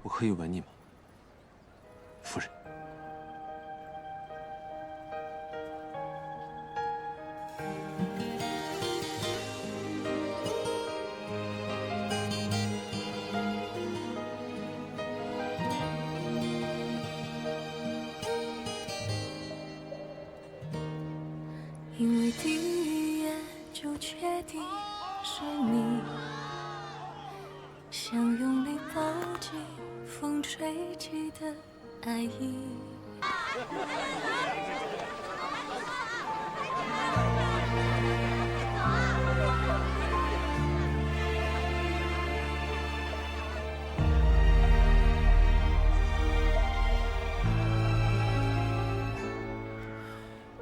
我可以吻你吗，夫人？因为第一眼就确定是你，想用力抱紧风吹起的爱意。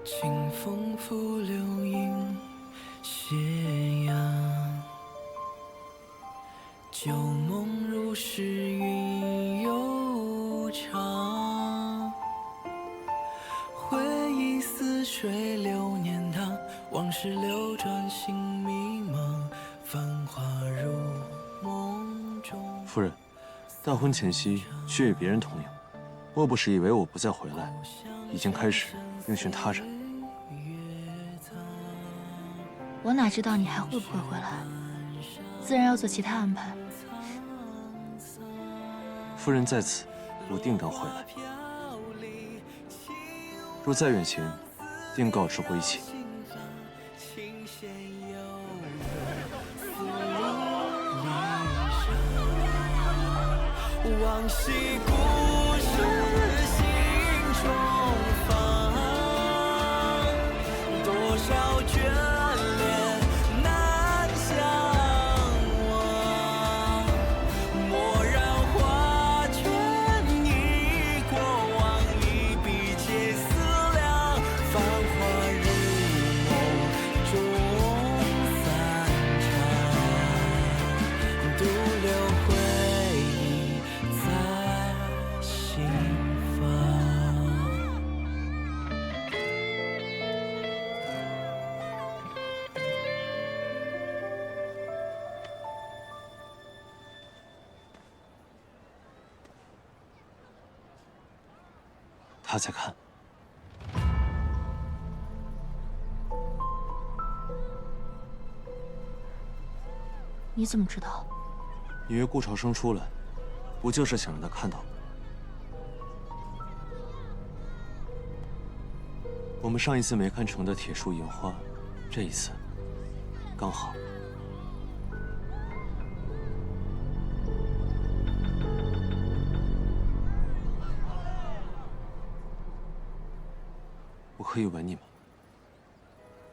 清风拂柳映斜阳，旧梦如诗韵悠长。回忆似水流年堂，往事流转心迷茫，繁华如梦中。夫人，大婚前夕却与别人同饮，莫不是以为我不再回来，已经开始另寻他人？我哪知道你还会不会回来，自然要做其他安排。夫人在此，我定当回来。若再远行，定告知归期。往昔故事心中放，多少眷恋难相忘。蓦然画卷，你过往一笔皆思量。繁华如梦中散场，独留回忆在心房。他在看。你怎么知道？你约顾朝生出来，不就是想让他看到吗？我们上一次没看成的铁树银花，这一次刚好。我可以吻你吗，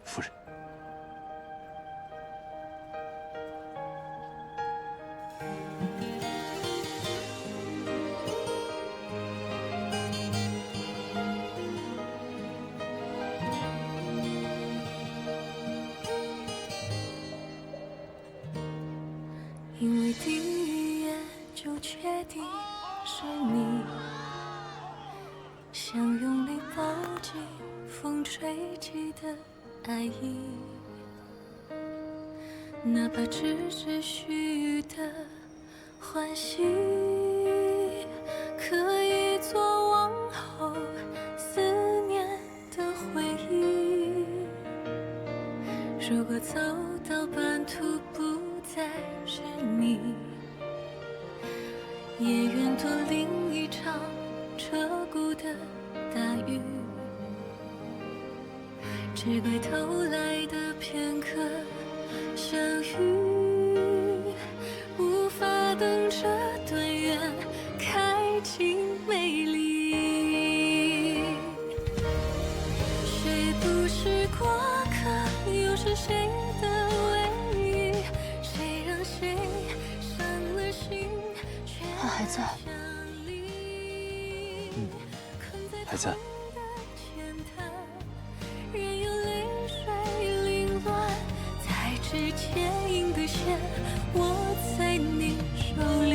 夫人？因为第一眼就确定是你，想用力抱紧风吹起的爱意，哪怕只是虚的欢喜，可以做往后思念的回忆。如果走到半途不再是你，也愿多淋一场彻骨的大雨，只怪偷来的片刻相遇，无法等这段缘开尽美丽。谁不是过客，又是谁的唯一？谁让谁伤了心，却他还在。还在。任由泪水凌乱，再之牵引的线握在你手里。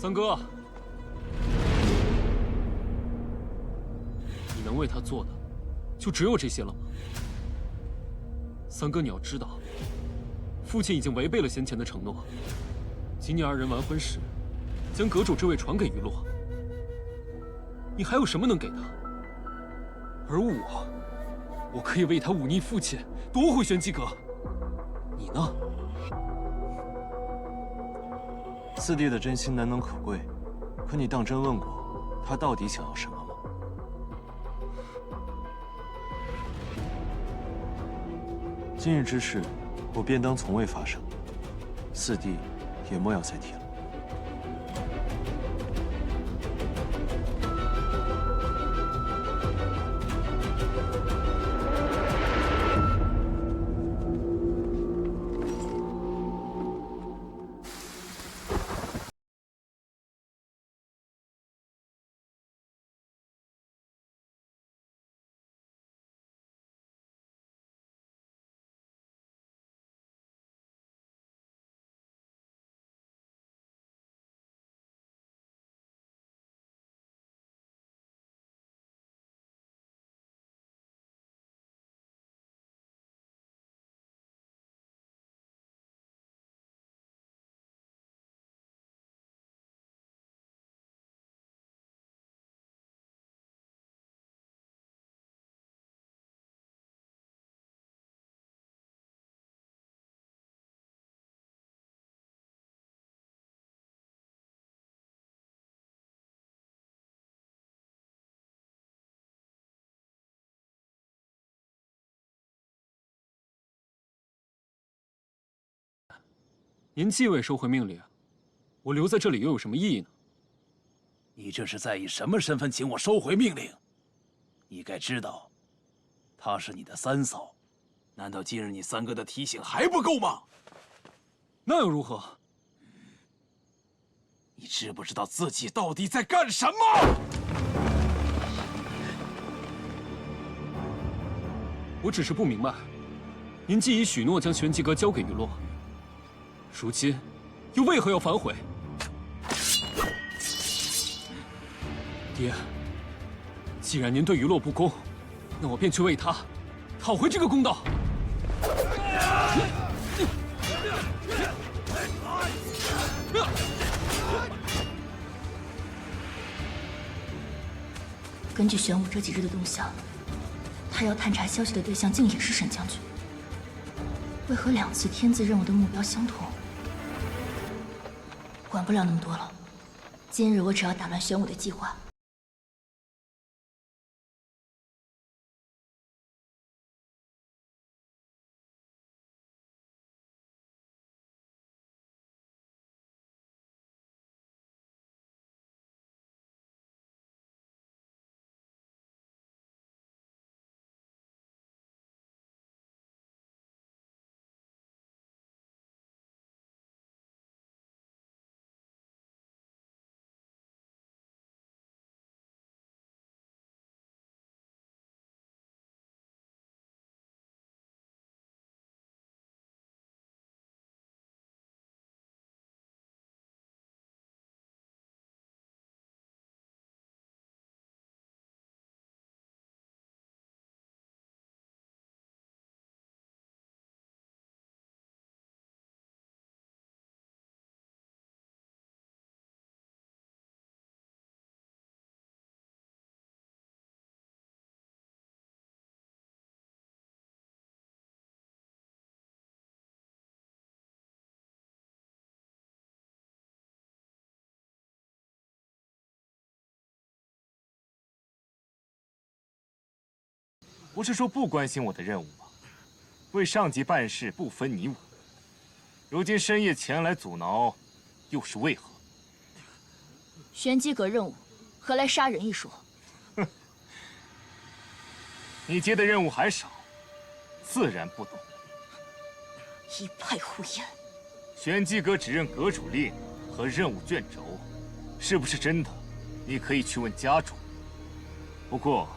三哥，你能为他做的，就只有这些了吗？三哥，你要知道，父亲已经违背了先前的承诺。今年二人完婚时，将阁主之位传给于洛。你还有什么能给他？而我可以为他忤逆父亲，夺回玄机阁。你呢？四弟的真心难能可贵，可你当真问过他到底想要什么吗？今日之事，我便当从未发生。四弟也莫要再提了。您既未收回命令，我留在这里又有什么意义呢？你这是在以什么身份请我收回命令？你该知道，她是你的三嫂，难道今日你三哥的提醒还不够吗？那又如何？你知不知道自己到底在干什么？我只是不明白，您既已许诺将玄机阁交给于洛，如今又为何要反悔？爹，既然您对于洛不公，那我便去为他讨回这个公道。根据玄武这几日的动向，他要探查消息的对象竟也是沈将军。为何2次天字任务的目标相同？管不了那么多了，今日我只要打乱玄武的计划。不是说不关心我的任务吗？为上级办事不分你我。如今深夜前来阻挠，又是为何？玄机阁任务，何来杀人一说？哼，你接的任务还少，自然不懂。一派胡言！玄机阁只认阁主令和任务卷轴，是不是真的？你可以去问家主。不过，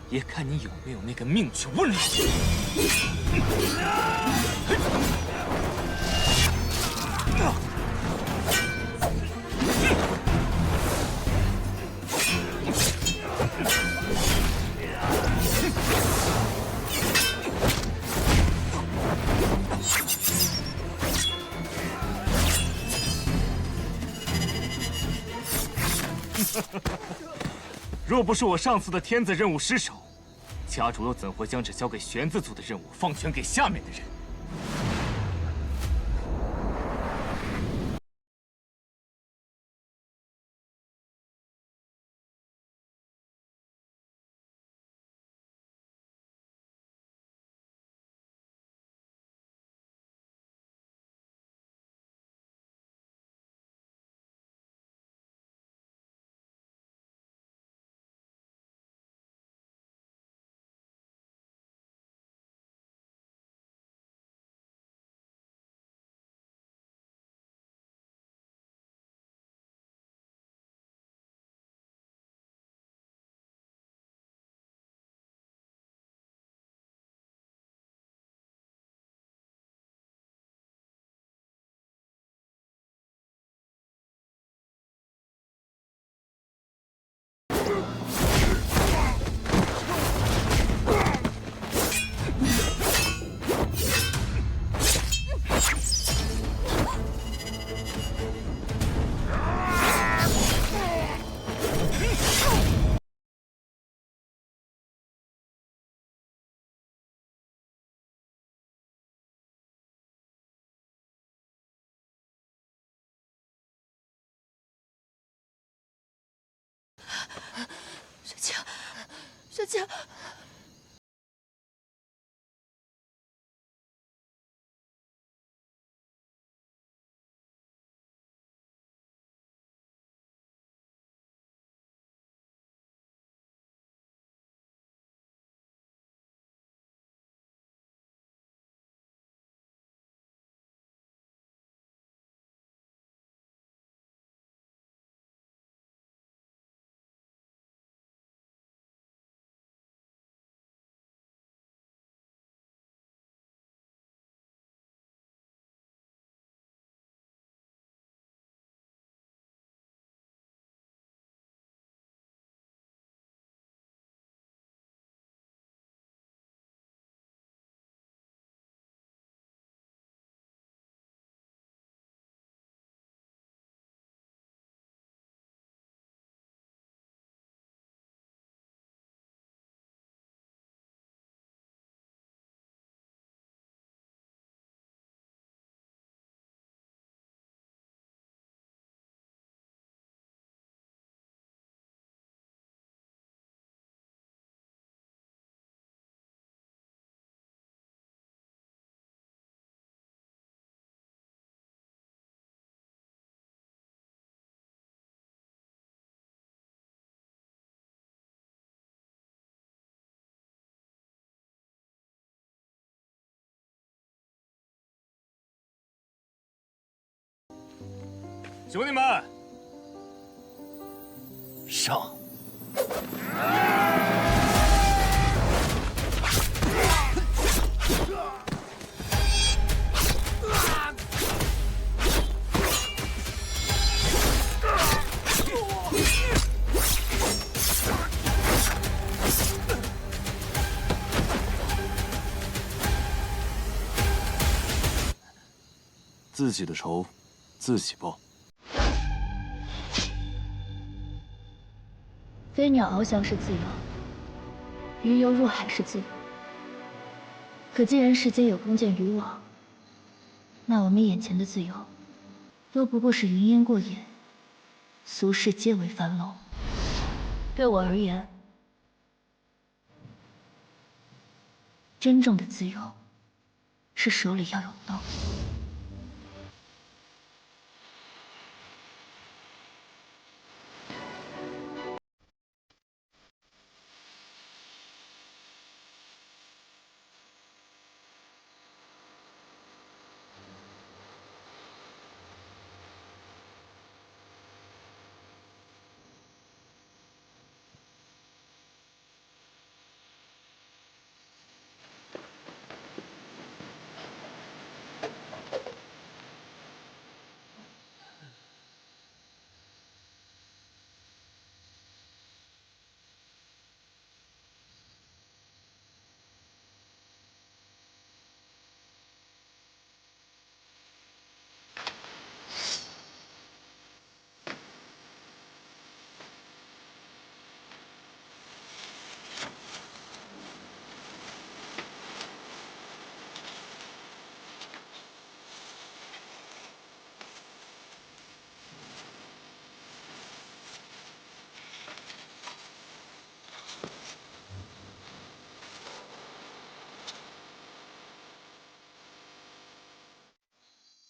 也看你有没有那个命去问了。若不是我上次的天子任务失手，家主又怎会将这交给玄子族的任务放权给下面的人？雪清，雪清。兄弟们，上！自己的仇，自己报。飞鸟翱翔是自由，鱼游入海是自由。可既然世间有封建渔网，那我们眼前的自由，都不过是云烟过眼，俗世皆为樊笼。对我而言，真正的自由，是手里要有刀。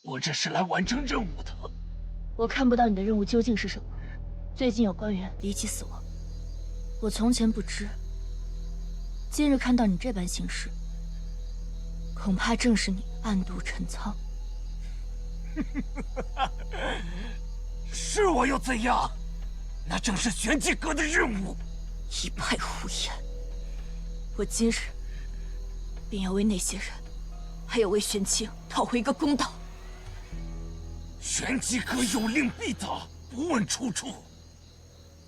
我只是来完成任务的。我看不到你的任务究竟是什么。最近有官员离奇死亡，我从前不知，今日看到你这般行事，恐怕正是你暗度陈仓。是我又怎样？那正是玄机阁的任务。一派胡言！我今日便要为那些人，还有为玄清讨回一个公道。玄机阁有令必达，不问出处。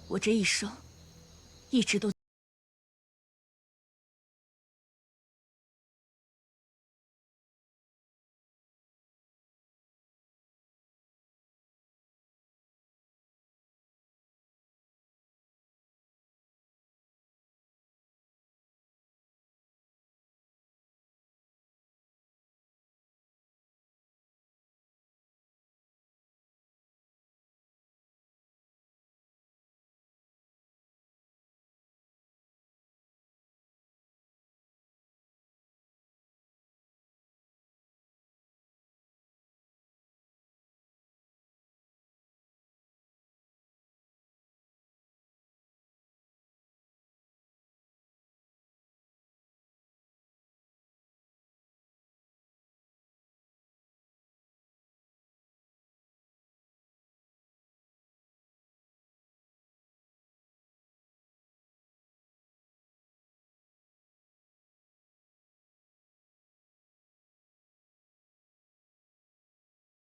我这一生一直都。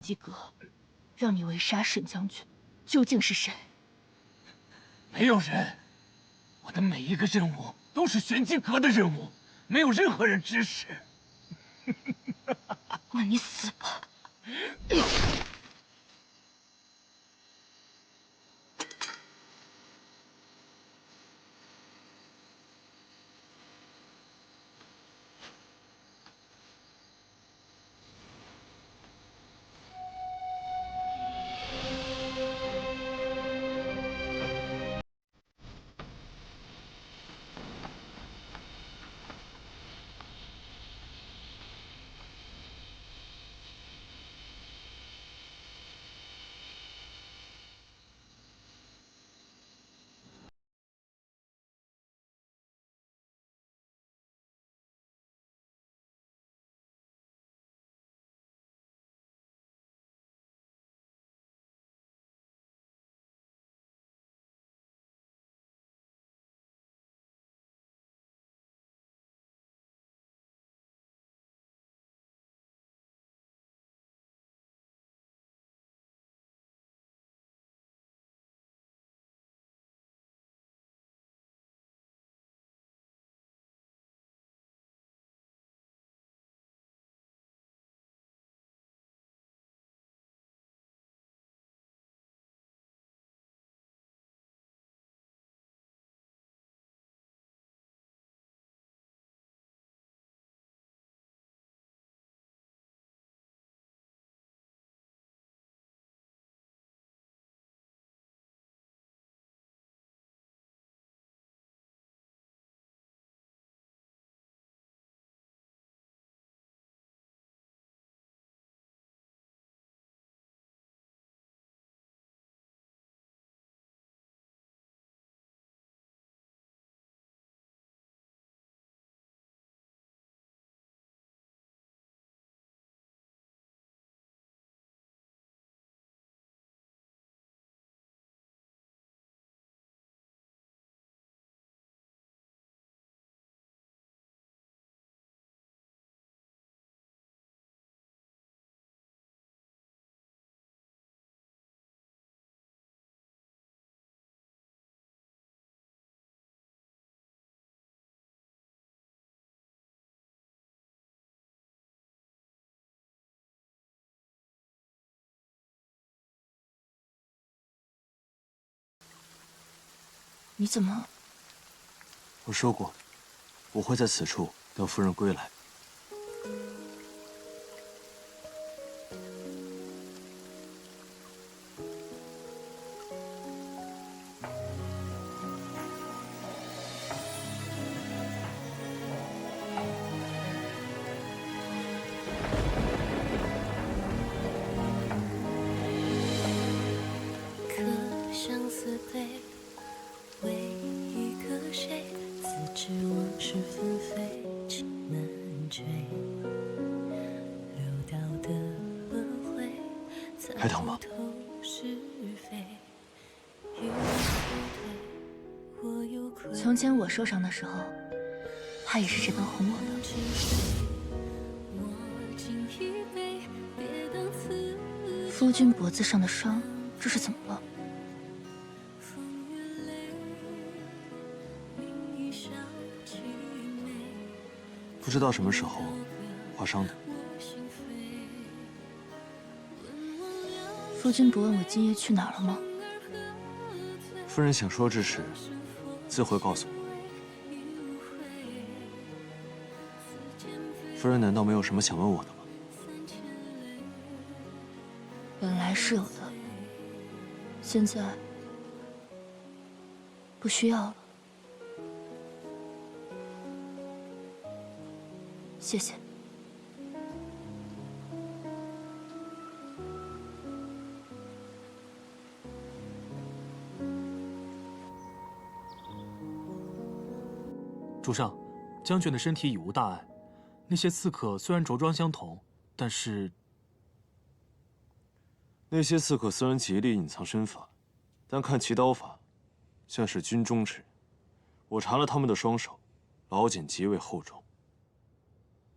基格，让你围杀沈将军，究竟是谁？没有人，我的每一个任务都是玄机阁的任务，没有任何人指使。那你死吧！你怎么？我说过，我会在此处等夫人归来。慈悲，为一个谁，自知往事纷飞，情难追，流到的轮回，还疼吗？从前我受伤的时候，他也是这般哄我的。夫君脖子上的伤，这是怎么了？不知道什么时候划伤的。夫君不问我今夜去哪儿了吗？夫人想说之时，自会告诉我。夫人难道没有什么想问我的吗？本来是有的，现在不需要了。谢谢。主上，将军的身体已无大碍。那些刺客虽然着装相同，但是那些刺客虽然竭力隐藏身法，但看其刀法，像是军中之人。我查了他们的双手，老茧极为厚重。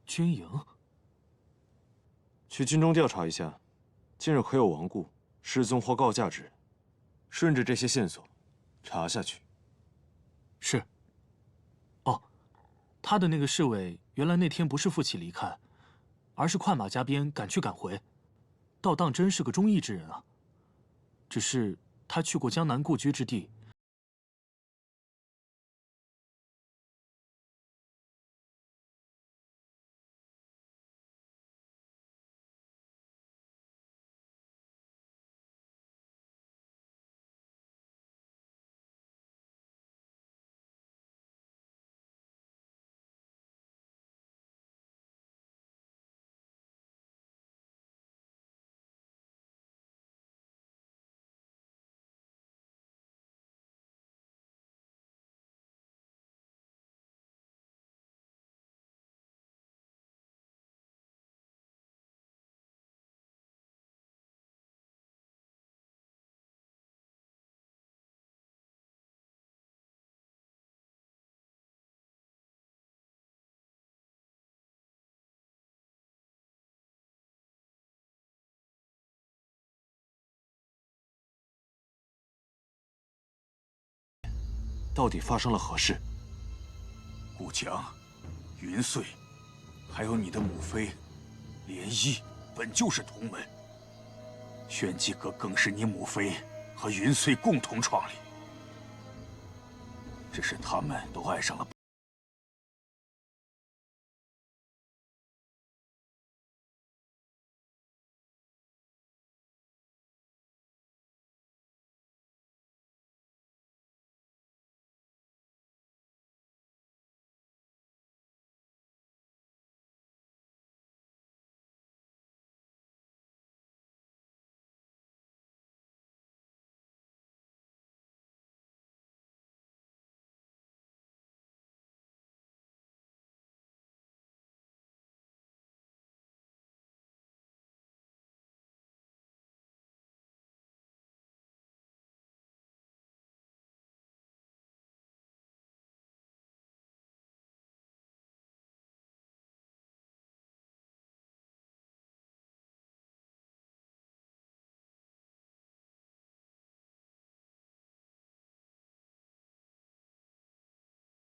军营？去军中调查一下，近日可有亡故、失踪或告假之人，顺着这些线索查下去。是。哦，他的那个侍卫原来那天不是负气离开，而是快马加鞭赶去赶回，倒当真是个忠义之人啊。只是他去过江南故居之地。到底发生了何事？顾江、云穗，还有你的母妃涟漪，本就是同门。玄机阁更是你母妃和云穗共同创立，只是他们都爱上了。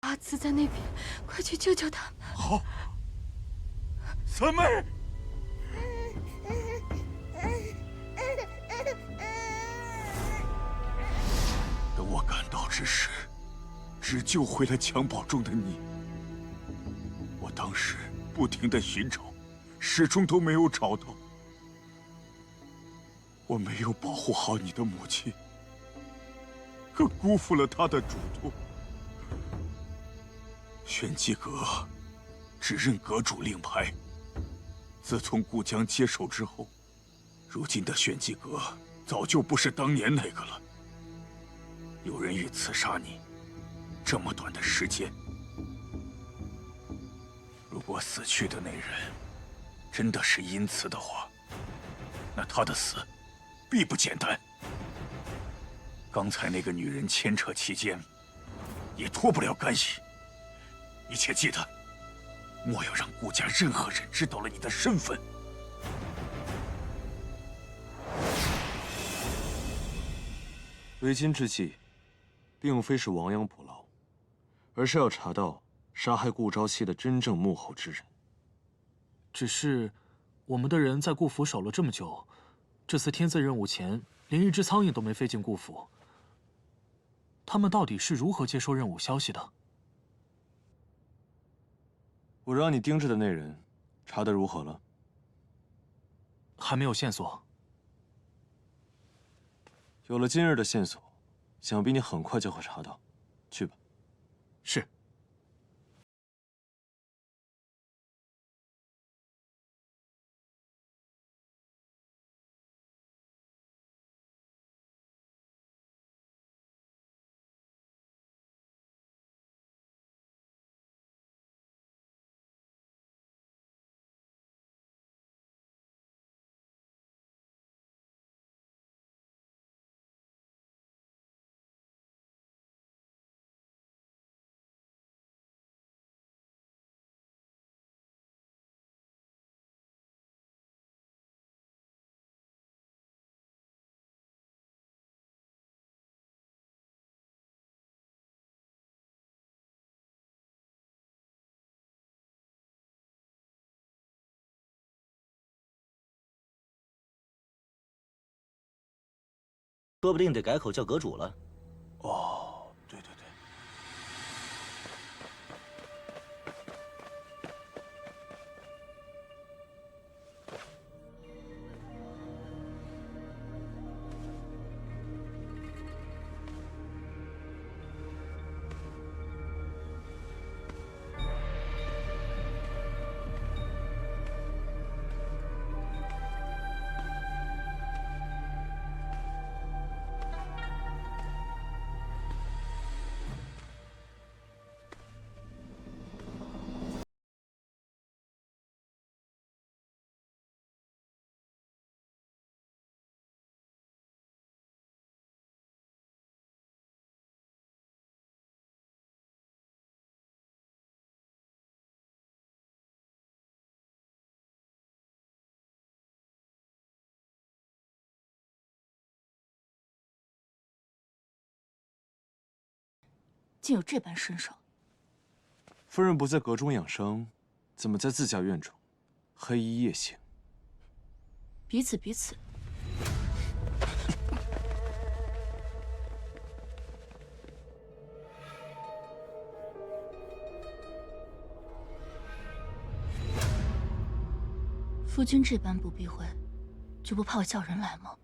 阿慈在那边，快去救救他们！好，三妹。等我赶到之时，只救回了襁褓中的你。我当时不停地寻找，始终都没有找到。我没有保护好你的母亲，可辜负了她的嘱托。玄机阁只认阁主令牌。自从顾江接手之后，如今的玄机阁早就不是当年那个了。有人欲刺杀你，这么短的时间，如果死去的那人真的是阴慈的话，那他的死必不简单。刚才那个女人牵扯其间，也脱不了干系。你且记得，莫要让顾家任何人知道了你的身份。为今之计，并非是亡羊补牢，而是要查到杀害顾朝夕的真正幕后之人。只是，我们的人在顾府守了这么久，这次天字任务前，连一只苍蝇都没飞进顾府。他们到底是如何接收任务消息的？我让你盯着的那人，查得如何了？还没有线索。有了今日的线索，想必你很快就会查到。去吧。是。说不定得改口叫阁主了。哦，对对对。竟有这般身手。夫人不在阁中养伤，怎么在自家院中黑衣夜行？彼此彼此。夫君这般不避讳，就不怕我叫人来吗？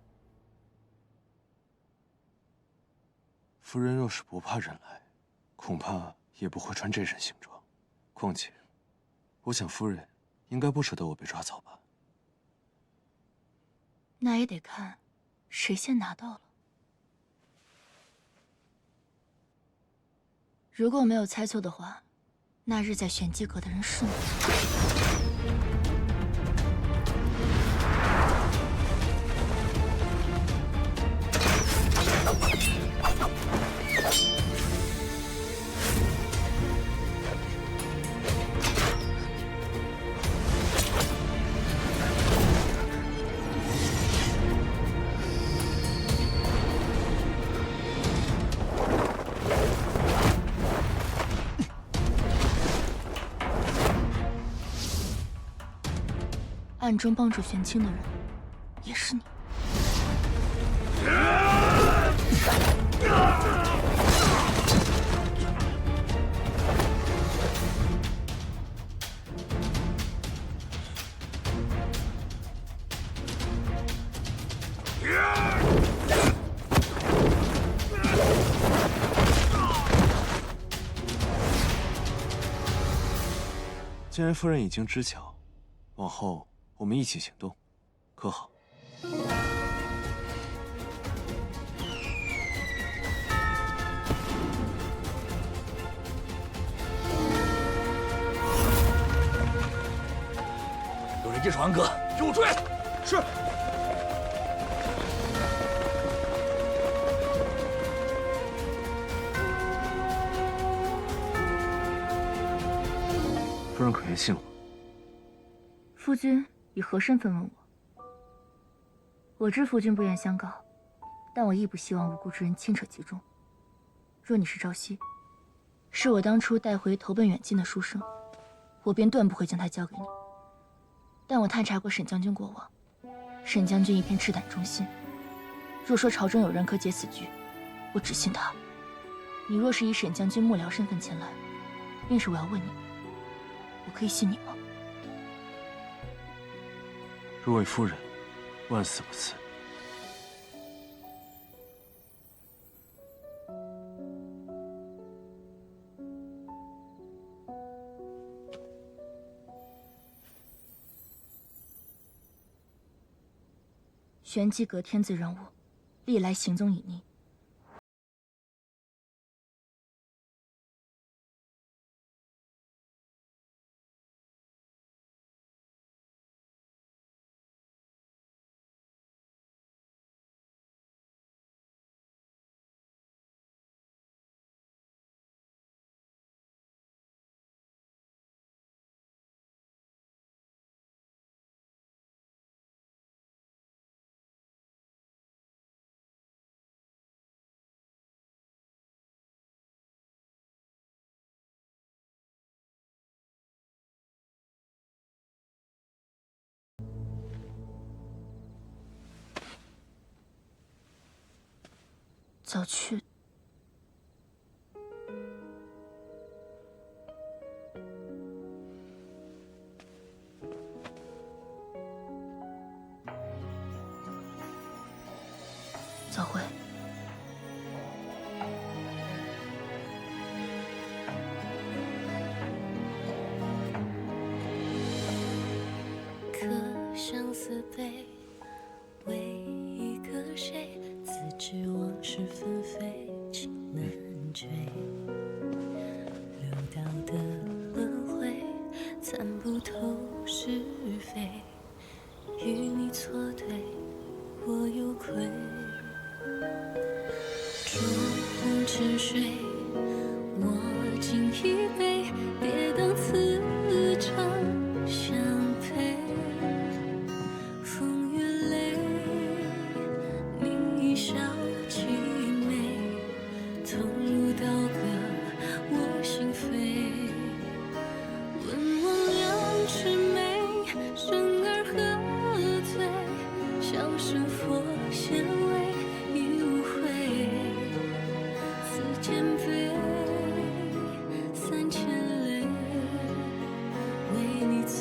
夫人若是不怕人来，恐怕也不会穿这身行装。况且，我想夫人应该不舍得我被抓走吧？那也得看谁先拿到了。如果我没有猜错的话，那日在玄机阁的人是你。暗中帮助玄清的人，也是你。既然夫人已经知晓，往后我们一起行动，可好？围着传哥，给我追！是。夫人可别信我。夫君以何身份问我？我知夫君不愿相告，但我亦不希望无辜之人牵扯其中。若你是朝夕，是我当初带回投奔远近的书生，我便断不会将他交给你。但我探查过沈将军过往，沈将军一片赤胆忠心。若说朝中有人可解此局，我只信他。你若是以沈将军幕僚身份前来，便是我要问你，我可以信你吗？若为夫人，万死不辞。玄机阁天子人物，历来行踪隐匿。早去。早回。可相思悲，为一个谁？自知往事纷飞，情难追。六道的轮回，参不透是非。与你错对，我有愧。逐梦沉睡，我敬一杯，别当此场相陪。风月泪，你一笑凄美，痛如刀割我心扉。问我两尺眉，生而何罪？笑生佛显微，已无悔。似剑杯，三千泪，为你醉。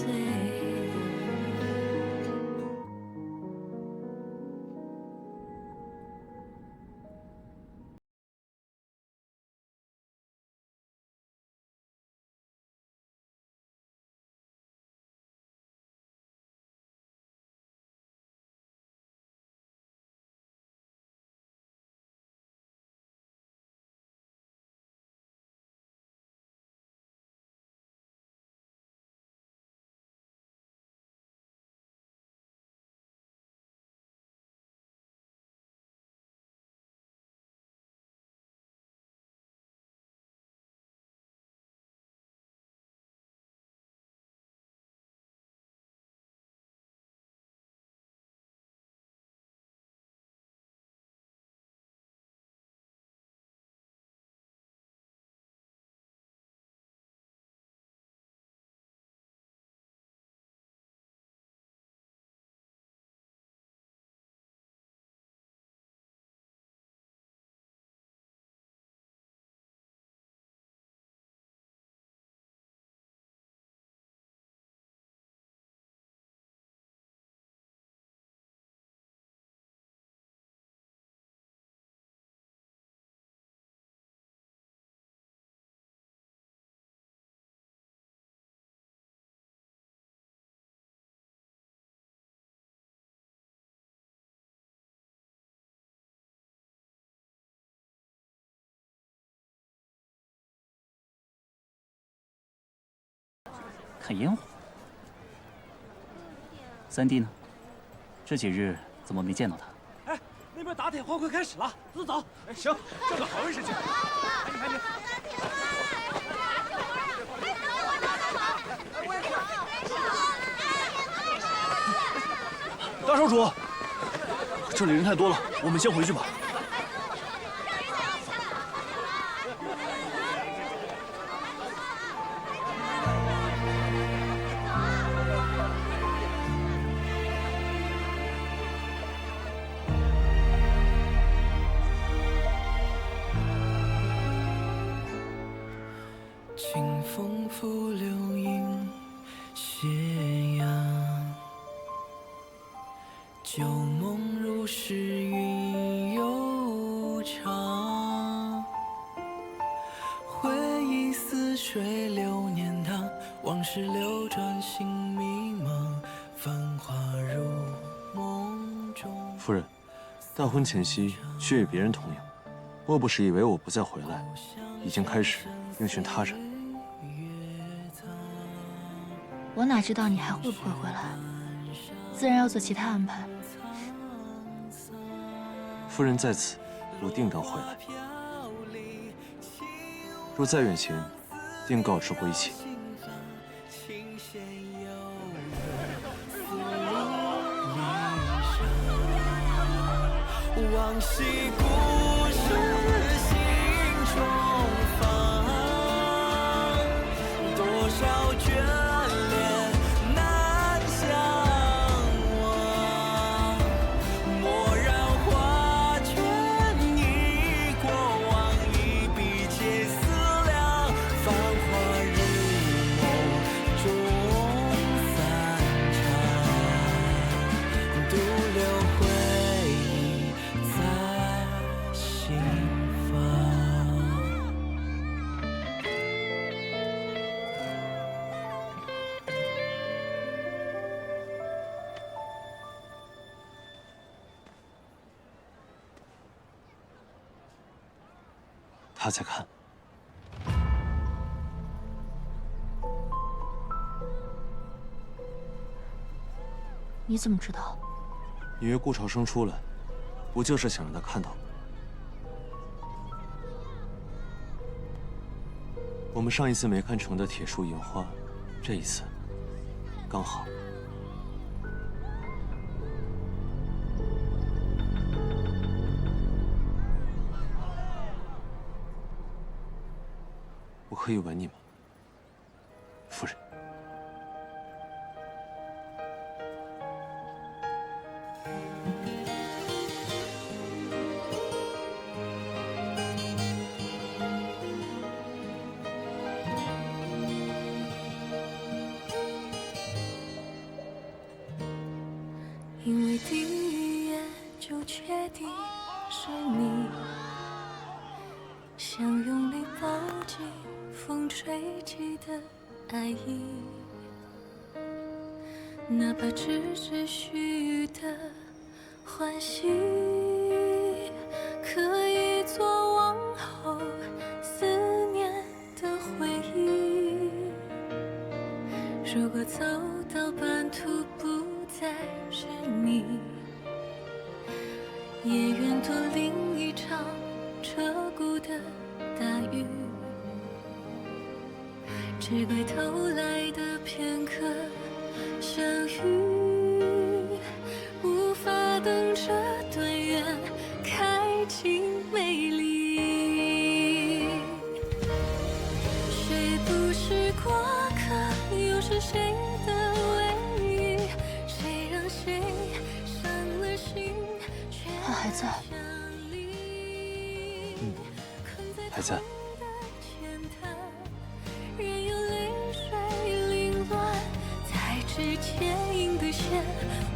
看烟火。三弟呢？这几日怎么没见到他？哎，那边打铁花快开始了，走走。哎，行，这个好位置去。排你。大少主，这里人太多了，我们先回去吧。清风拂柳映斜阳，旧梦如诗云悠长。回忆似水流年堂，往事流转，心迷茫，繁华如梦中。夫人，大婚前夕却与别人同饮，莫不是以为我不再回来，已经开始另寻他人？我哪知道你还会不会回来，自然要做其他安排。夫人在此，我定当回来。若再远行，定告知归期。往昔故事心中放，多少眷恋难相忘。蓦然画卷忆过往，一笔皆思量。繁华如梦中散场，独留回忆在心房。他在看。你怎么知道？你约顾朝生出来，不就是想让他看到吗？我们上一次没看成的铁树银花，这一次刚好。我可以吻你吗，夫人？因为第一眼就确定是你，像用力抱紧风吹起的爱意，哪怕只是虚的欢喜，可以做往后思念的回忆。如果走到半途不再是你，也愿躲另一场彻骨的大雨。只怪偷来的片刻相遇，无法等这段缘开尽美丽。谁不是过客，又是谁的唯一？谁让谁伤了心，却他还在。还在。任由泪水凌乱，才知牵引的线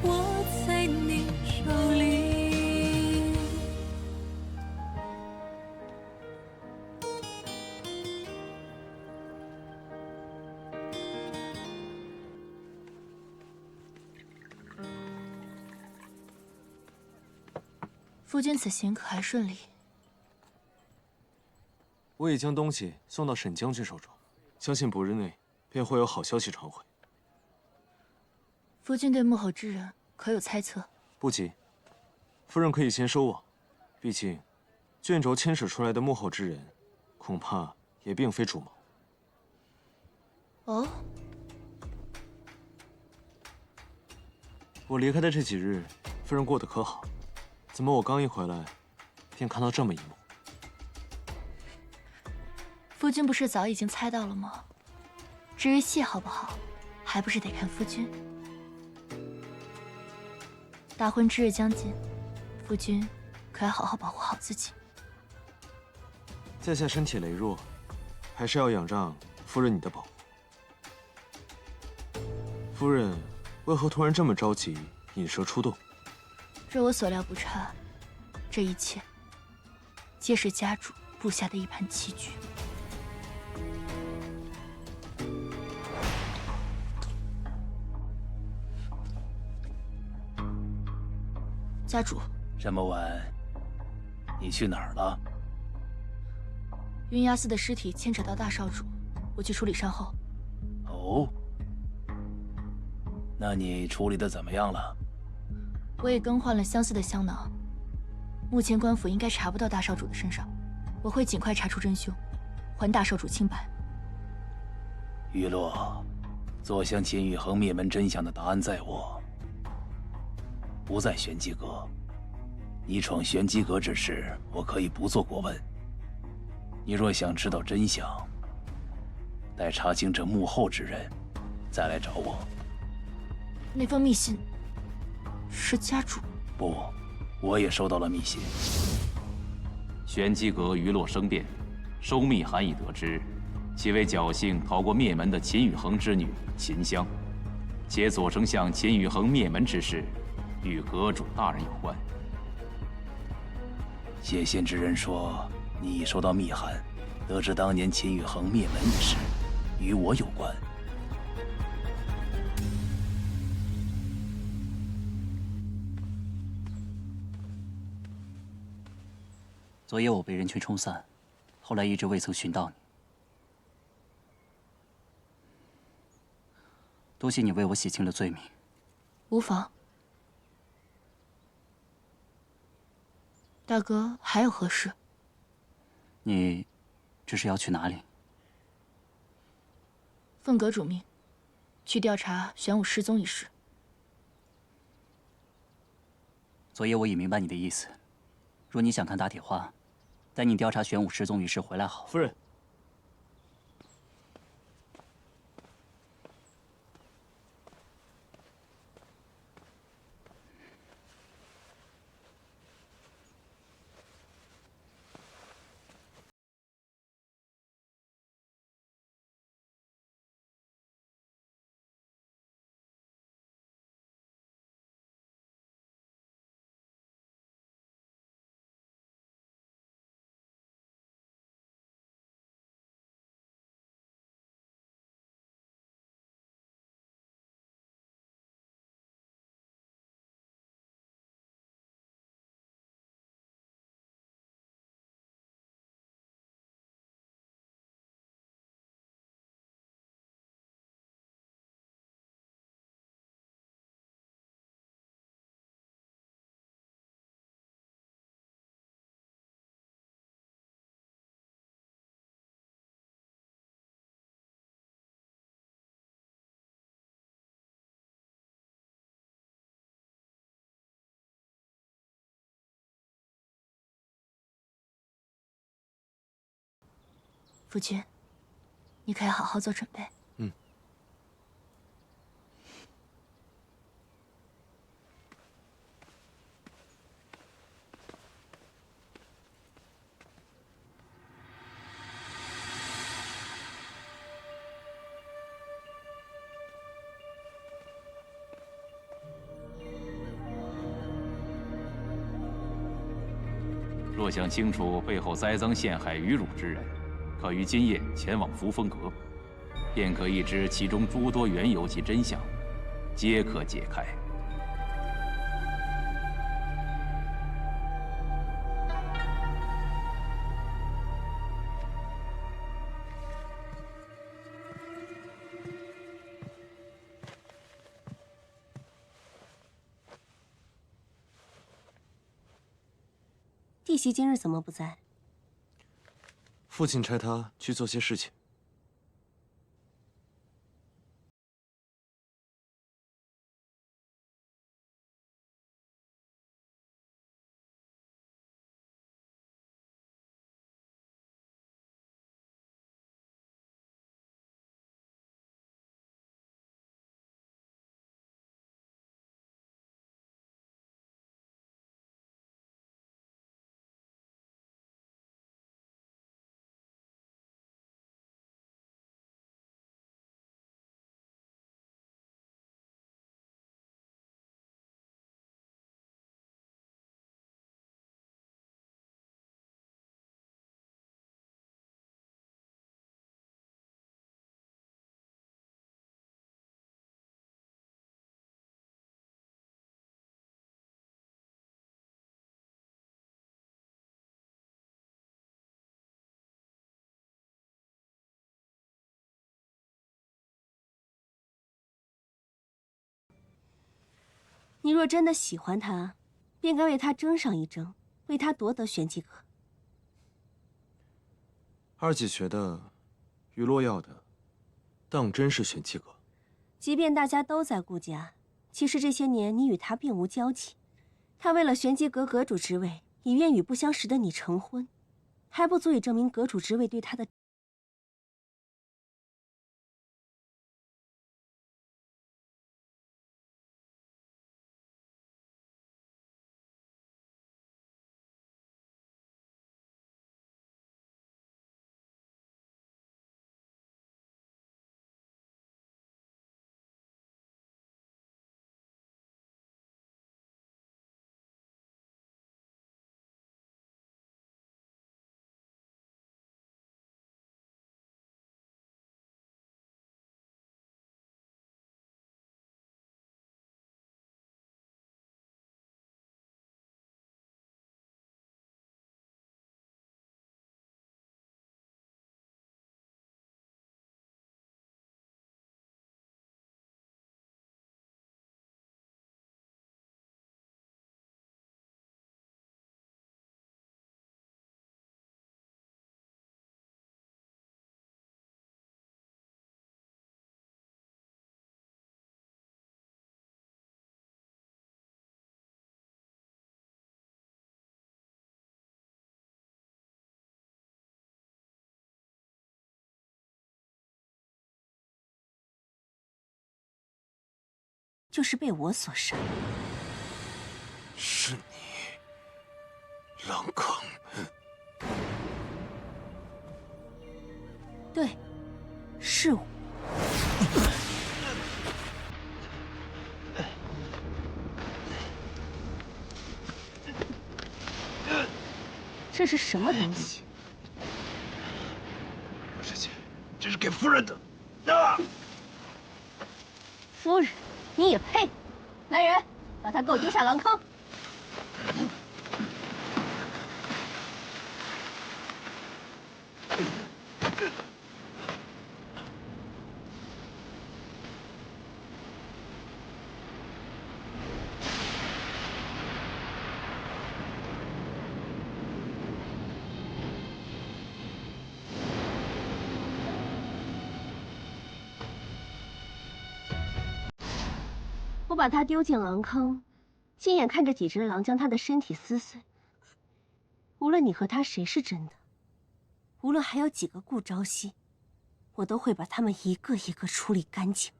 握在你手里。夫君此行可还顺利？我已将东西送到沈将军手中，相信不日内便会有好消息传回。夫君对幕后之人可有猜测？不急，夫人可以先收网。毕竟，卷轴牵扯出来的幕后之人，恐怕也并非主谋。哦，我离开的这几日，夫人过得可好？怎么我刚一回来，便看到这么一幕？夫君不是早已经猜到了吗？至于戏好不好，还不是得看夫君。大婚之日将近，夫君可要好好保护好自己。在下身体羸弱，还是要仰仗夫人你的保护。夫人为何突然这么着急引蛇出洞？若我所料不差，这一切皆是家主布下的一盘棋局。家主，这么晚，你去哪儿了？云崖寺的尸体牵扯到大少主，我去处理善后。哦，那你处理的怎么样了？我也更换了相似的香囊，目前官府应该查不到大少主的身上，我会尽快查出真凶，还大少主清白。玉洛，坐向秦宇恒灭门真相的答案在我，不在玄机阁。你闯玄机阁之事，我可以不做过问。你若想知道真相，待查清这幕后之人，再来找我。那封密信是家主？不，我也收到了密信。玄机阁余洛生变，收密函已得知，其为侥幸逃过灭门的秦宇恒之女秦香，且左丞相秦宇恒灭门之事，与阁主大人有关。写信之人说，你已收到密函，得知当年秦宇恒灭门一事，与我有关。昨夜我被人群冲散，后来一直未曾寻到你。多谢你为我洗清了罪名。无妨。大哥还有何事？你这是要去哪里？奉阁主命，去调查玄武失踪一事。昨夜我已明白你的意思，若你想看打铁花，待你调查玄武失踪一事回来好。夫人。夫君，你可要好好做准备。嗯。若想清楚背后栽赃陷害愚辱之人，可于今夜前往扶风阁，便可一知其中诸多缘由及真相，皆可解开。弟媳今日怎么不在？父亲差他去做些事情。你若真的喜欢他，便该为他争上一争，为他夺得玄机阁。二姐觉得，于洛要的，当真是玄机阁。即便大家都在顾家，其实这些年你与他并无交集。他为了玄机阁阁主之位，已愿与不相识的你成婚，还不足以证明阁主之位对他的。就是被我所杀。是你，狼坑。对，是我。这是什么东西？师姐，这是给夫人的。啊！夫人，你也配？来人，把他给我丢下狼坑！我把他丢进狼坑，亲眼看着几只狼将他的身体撕碎。无论你和他谁是真的，无论还有几个顾朝夕，我都会把他们一个一个处理干净。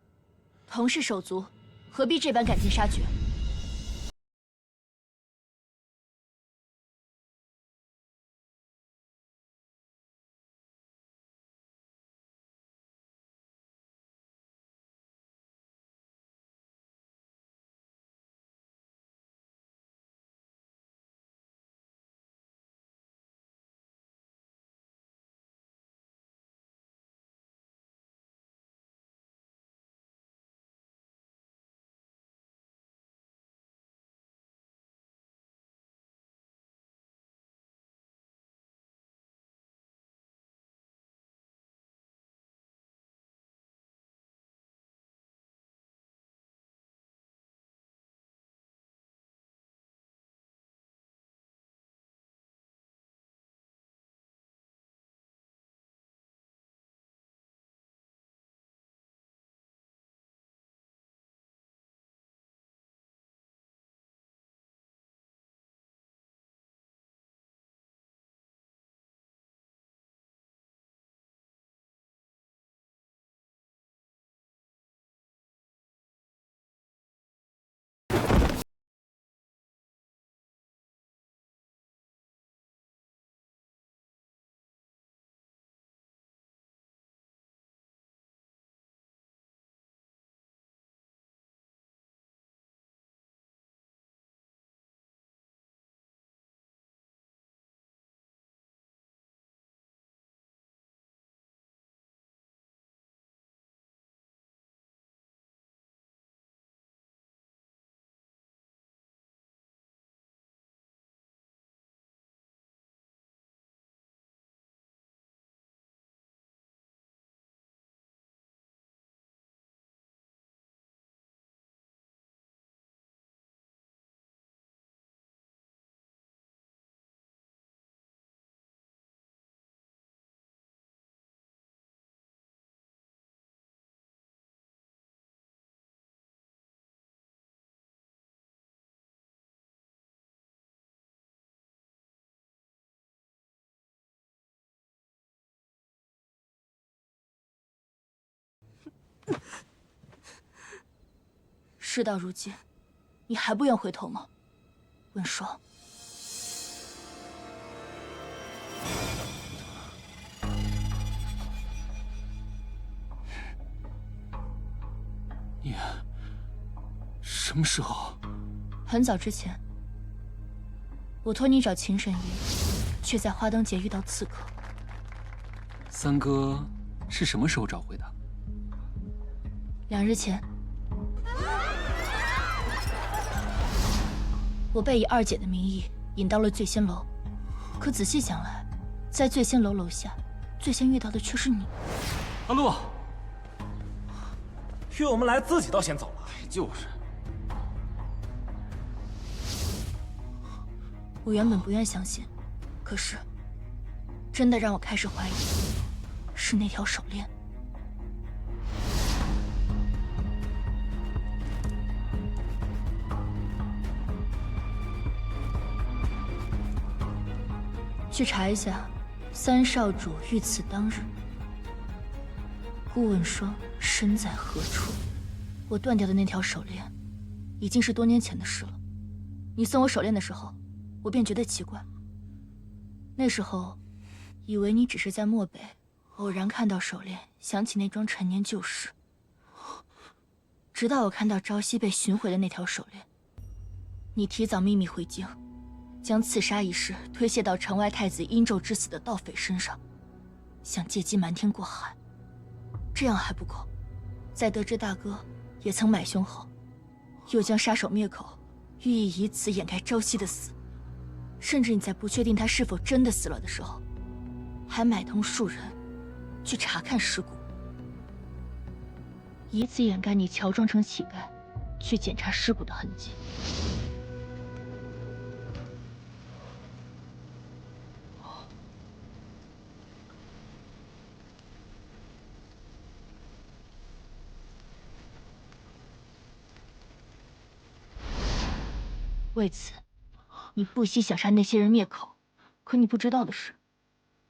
同是手足，何必这般赶尽杀绝？事到如今，你还不愿回头吗，温霜？你什么时候？很早之前，我托你找秦神医，却在花灯节遇到刺客。三哥是什么时候找回的？2日前。 我被以二姐的名义引到了醉仙楼，可仔细想来，在醉仙楼楼下，最先遇到的却是你。阿洛，约我们来，自己倒先走了。就是。我原本不愿相信，可是，真的让我开始怀疑，是那条手链。 去查一下，三少主遇刺当日，顾问霜身在何处？我断掉的那条手链，已经是多年前的事了。你送我手链的时候，我便觉得奇怪。那时候，以为你只是在漠北偶然看到手链，想起那桩陈年旧事。直到我看到朝夕被寻回的那条手链，你提早秘密回京。 将刺杀一事推卸到城外太子殷纣之死的盗匪身上，想借机瞒天过海。这样还不够，在得知大哥也曾买凶后，又将杀手灭口，寓意以此掩盖朝夕的死。甚至你在不确定他是否真的死了的时候，还买通数人去查看尸骨，以此掩盖你乔装成乞丐去检查尸骨的痕迹。 为此，你不惜想杀那些人灭口。可你不知道的是，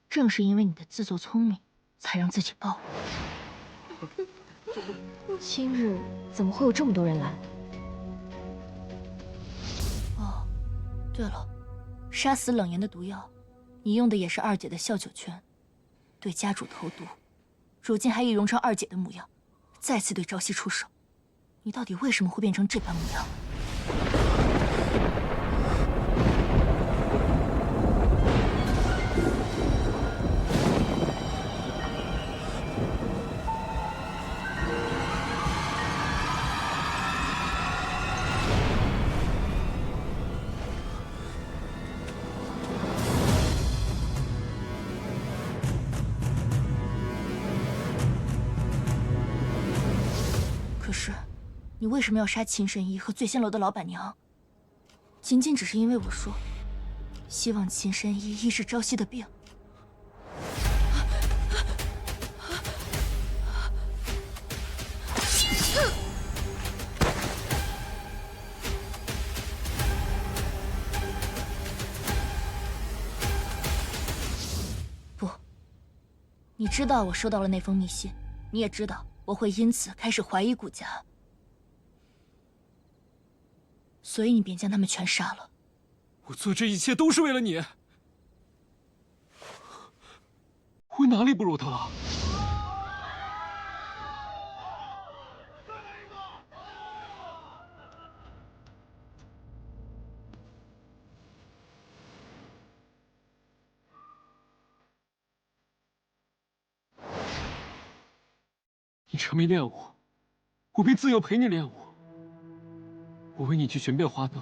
正是因为你的自作聪明，才让自己暴露。今日怎么会有这么多人来？哦，对了，杀死冷言的毒药，你用的也是二姐的笑九泉，对家主投毒，如今还易容成二姐的模样，再次对朝夕出手。你到底为什么会变成这般模样？ 可是，你为什么要杀秦神医和醉仙楼的老板娘？仅仅只是因为我说，希望秦神医医治朝夕的病。不，你知道我收到了那封密信，你也知道。 我会因此开始怀疑顾家，所以你便将他们全杀了。我做这一切都是为了你，我哪里不如他了？你沉迷练武，我便自幼陪你练武。我为你去寻遍花灯，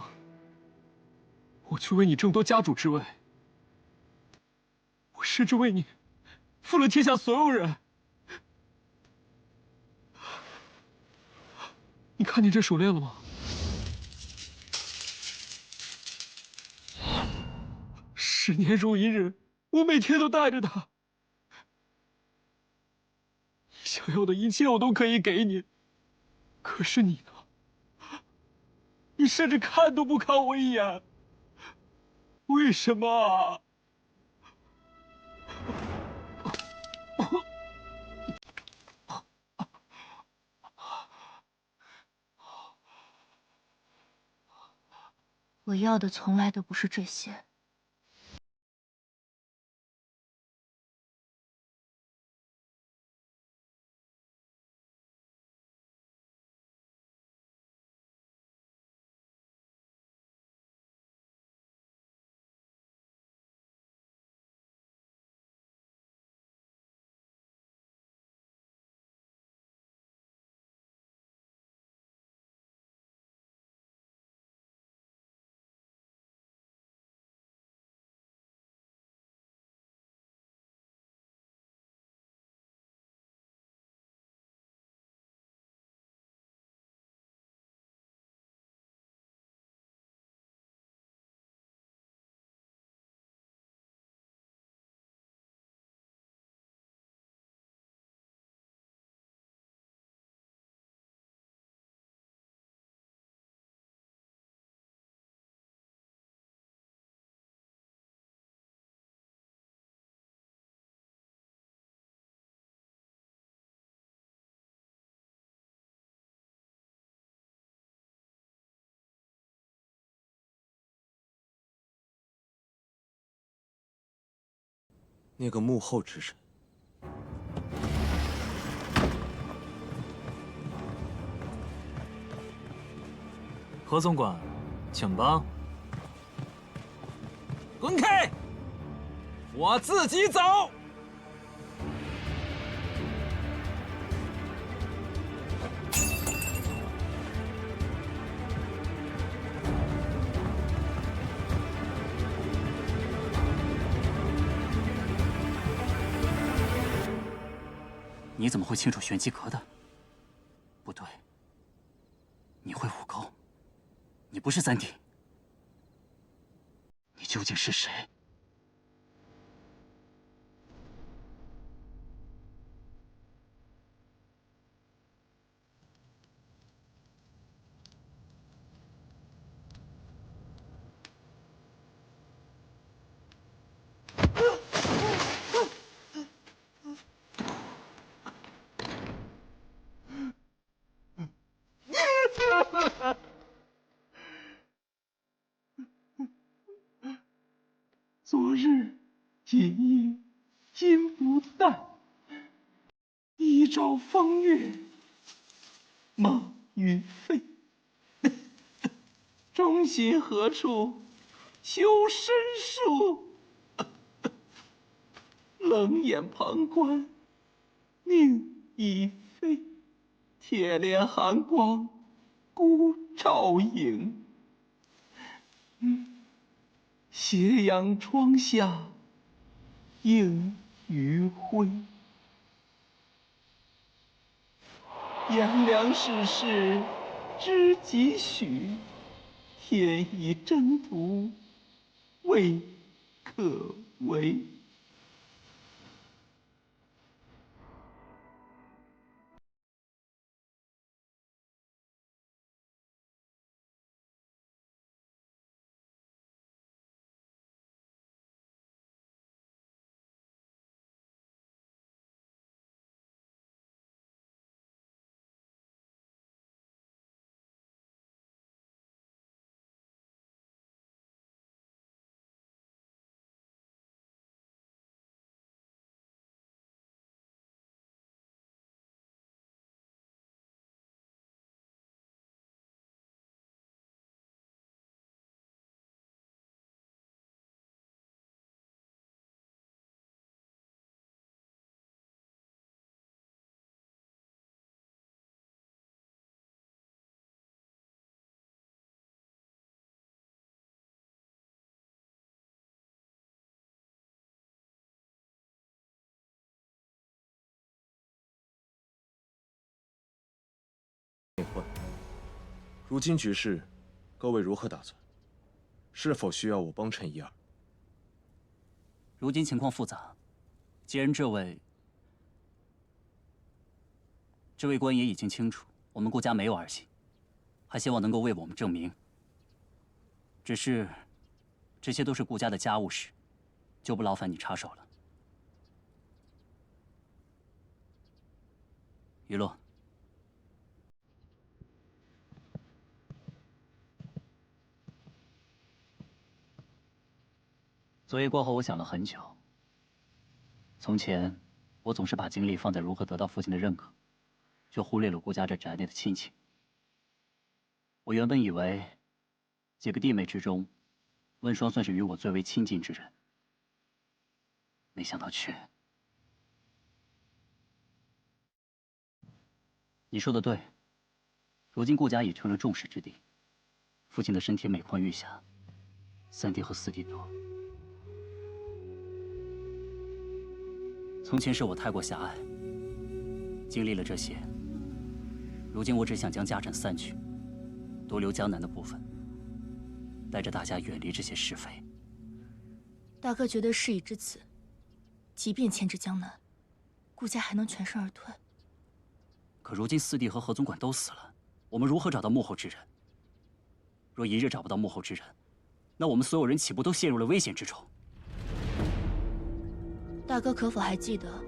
我去为你争夺家主之位，我甚至为你负了天下所有人。你看见这手链了吗？10年如一日，我每天都带着它。 想要的一切我都可以给你，可是你呢？你甚至看都不看我一眼，为什么啊？我要的从来都不是这些。那个幕后之神，何总管，请吧。滚开！我自己走。你怎么会清楚玄机阁的？不对，你会武功，你不是三弟，你究竟是谁？昨日锦衣金不淡，一朝风月梦云飞。忠心何处求申诉？冷眼旁观命已非。铁帘寒光孤照影。斜阳窗下映余晖。炎凉世事知几许？天意真途未可为。如今局势，各位如何打算？是否需要我帮衬一二？如今情况复杂，既然这位官爷已经清楚我们顾家没有儿媳，还希望能够为我们证明。只是，这些都是顾家的家务事，就不劳烦你插手了。雨落。昨夜过后，我想了很久。从前，我总是把精力放在如何得到父亲的认可，却忽略了顾家这宅内的亲情。我原本以为，几个弟妹之中，温霜算是与我最为亲近之人，没想到却……你说的对，如今顾家已成了众矢之的，父亲的身体每况愈下，三弟和四弟都……从前是我太过狭隘，经历了这些，如今我只想将家产散去，多留江南的部分，带着大家远离这些是非。大哥觉得事已至此，即便牵制江南，顾家还能全身而退。可如今四弟和何总管都死了，我们如何找到幕后之人？若一日找不到幕后之人，那我们所有人岂不都陷入了危险之中？大哥可否还记得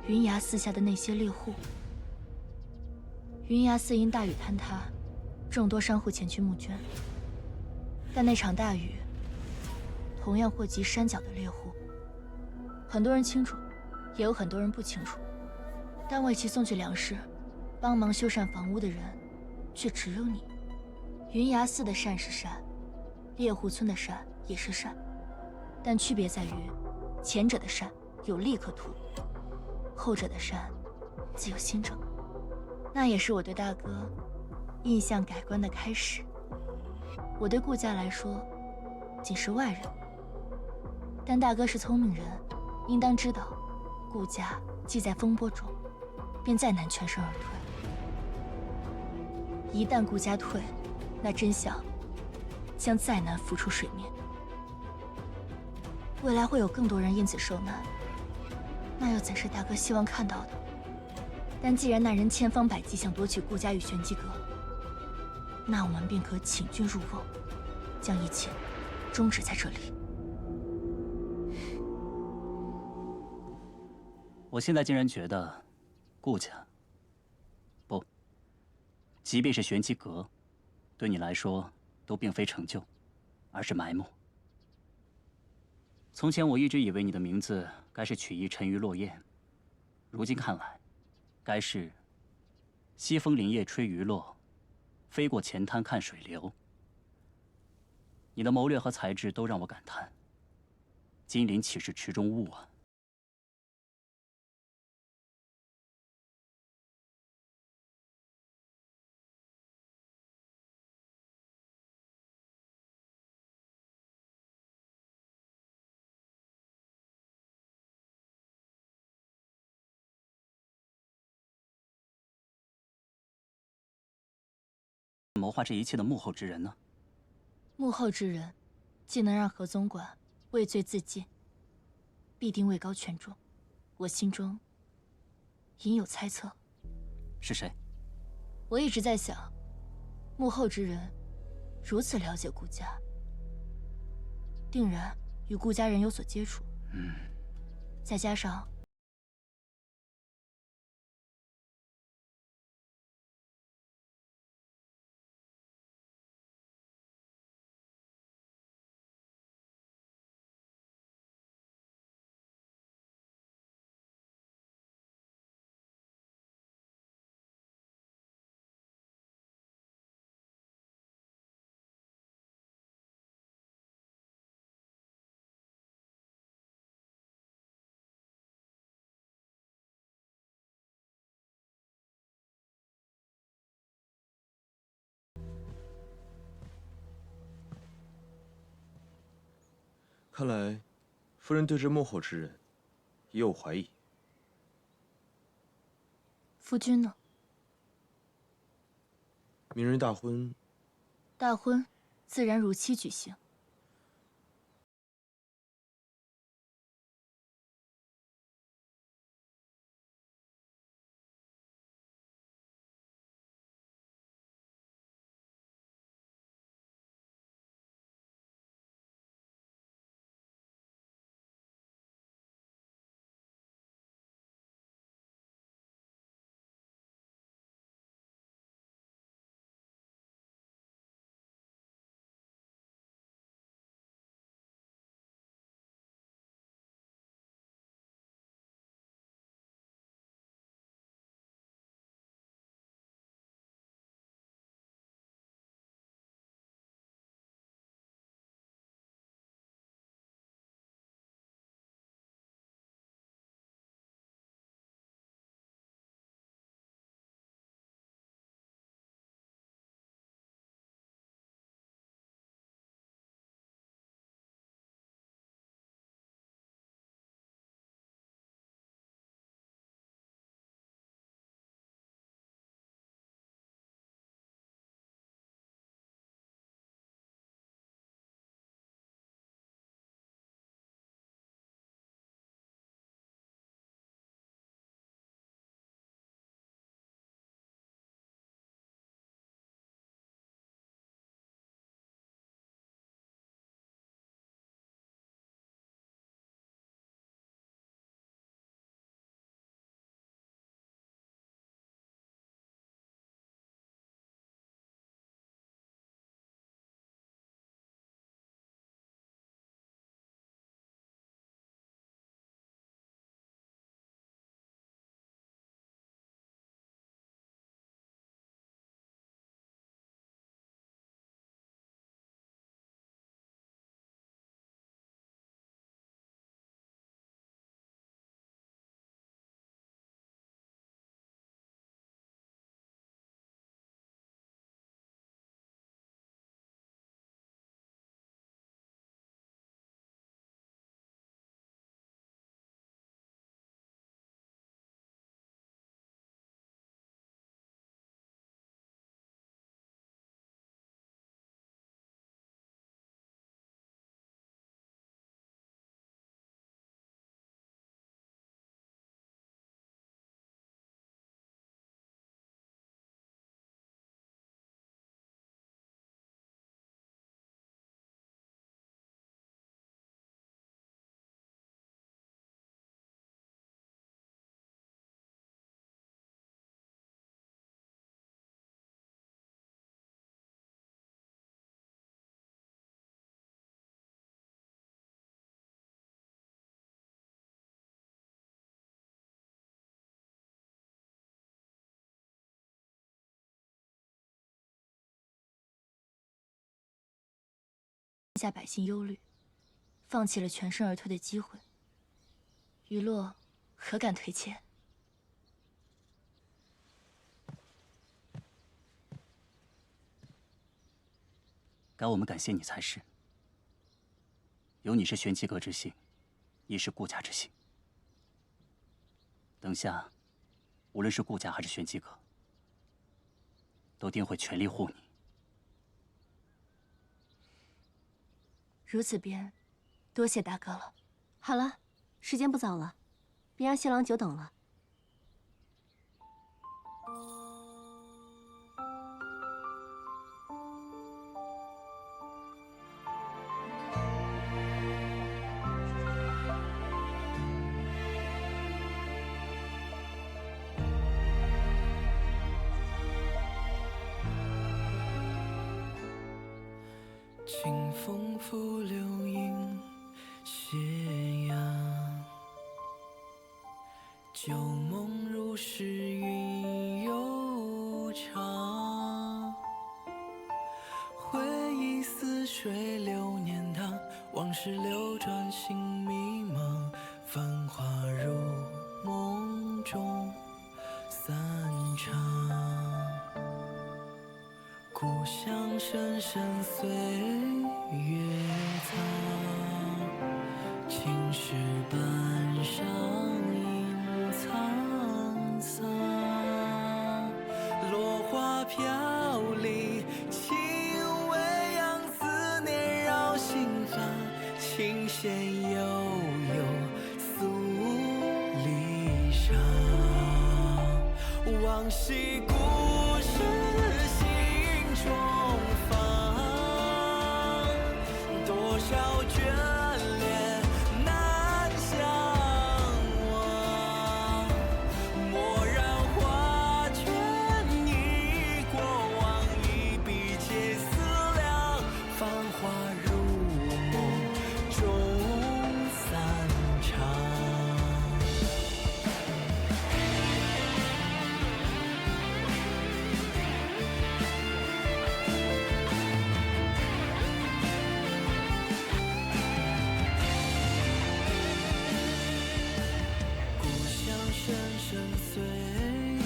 云崖寺下的那些猎户？云崖寺因大雨坍塌，众多商户前去募捐，但那场大雨同样祸及山脚的猎户。很多人清楚，也有很多人不清楚，但为其送去粮食、帮忙修缮房屋的人，却只有你。云崖寺的善是善，猎户村的善也是善，但区别在于，前者的善有利可图，后者的善自有心证。那也是我对大哥印象改观的开始。我对顾家来说，仅是外人，但大哥是聪明人，应当知道，顾家既在风波中，便再难全身而退。一旦顾家退，那真相将再难浮出水面。未来会有更多人因此受难，那又怎是大哥希望看到的？但既然那人千方百计想夺取顾家与玄机阁，那我们便可请君入瓮，将一切终止在这里。我现在竟然觉得，顾家，不，即便是玄机阁，对你来说都并非成就，而是埋没。从前我一直以为你的名字该是取意沉鱼落雁，如今看来，该是西风林叶吹鱼落，飞过前滩看水流。你的谋略和才智都让我感叹，金鳞岂是池中物啊！谋划这一切的幕后之人呢？幕后之人，既能让何总管畏罪自尽，必定位高权重。我心中隐有猜测。是谁？我一直在想，幕后之人如此了解顾家，定然与顾家人有所接触。再加上看来，夫人对这幕后之人也有怀疑。夫君呢？明日大婚，大婚自然如期举行。下百姓忧虑，放弃了全身而退的机会。余洛何敢推荐？该我们感谢你才是。有你是玄机阁之幸，亦是顾家之幸。等下，无论是顾家还是玄机阁，都定会全力护你。如此便，多谢大哥了。好了，时间不早了，别让新郎久等了。清风拂柳映斜阳，旧梦如诗云悠长。回忆似水流年堂，往事流转心迷茫。繁华如梦中散场。故乡深深岁月藏，青石板上影沧桑。落花飘零，轻微扬，思念绕心房。琴弦悠悠，诉离殇。往昔故事中放，多少眷恋难相忘。蓦然画卷，忆过往，一笔皆思量。繁华如梦中散场。深深岁月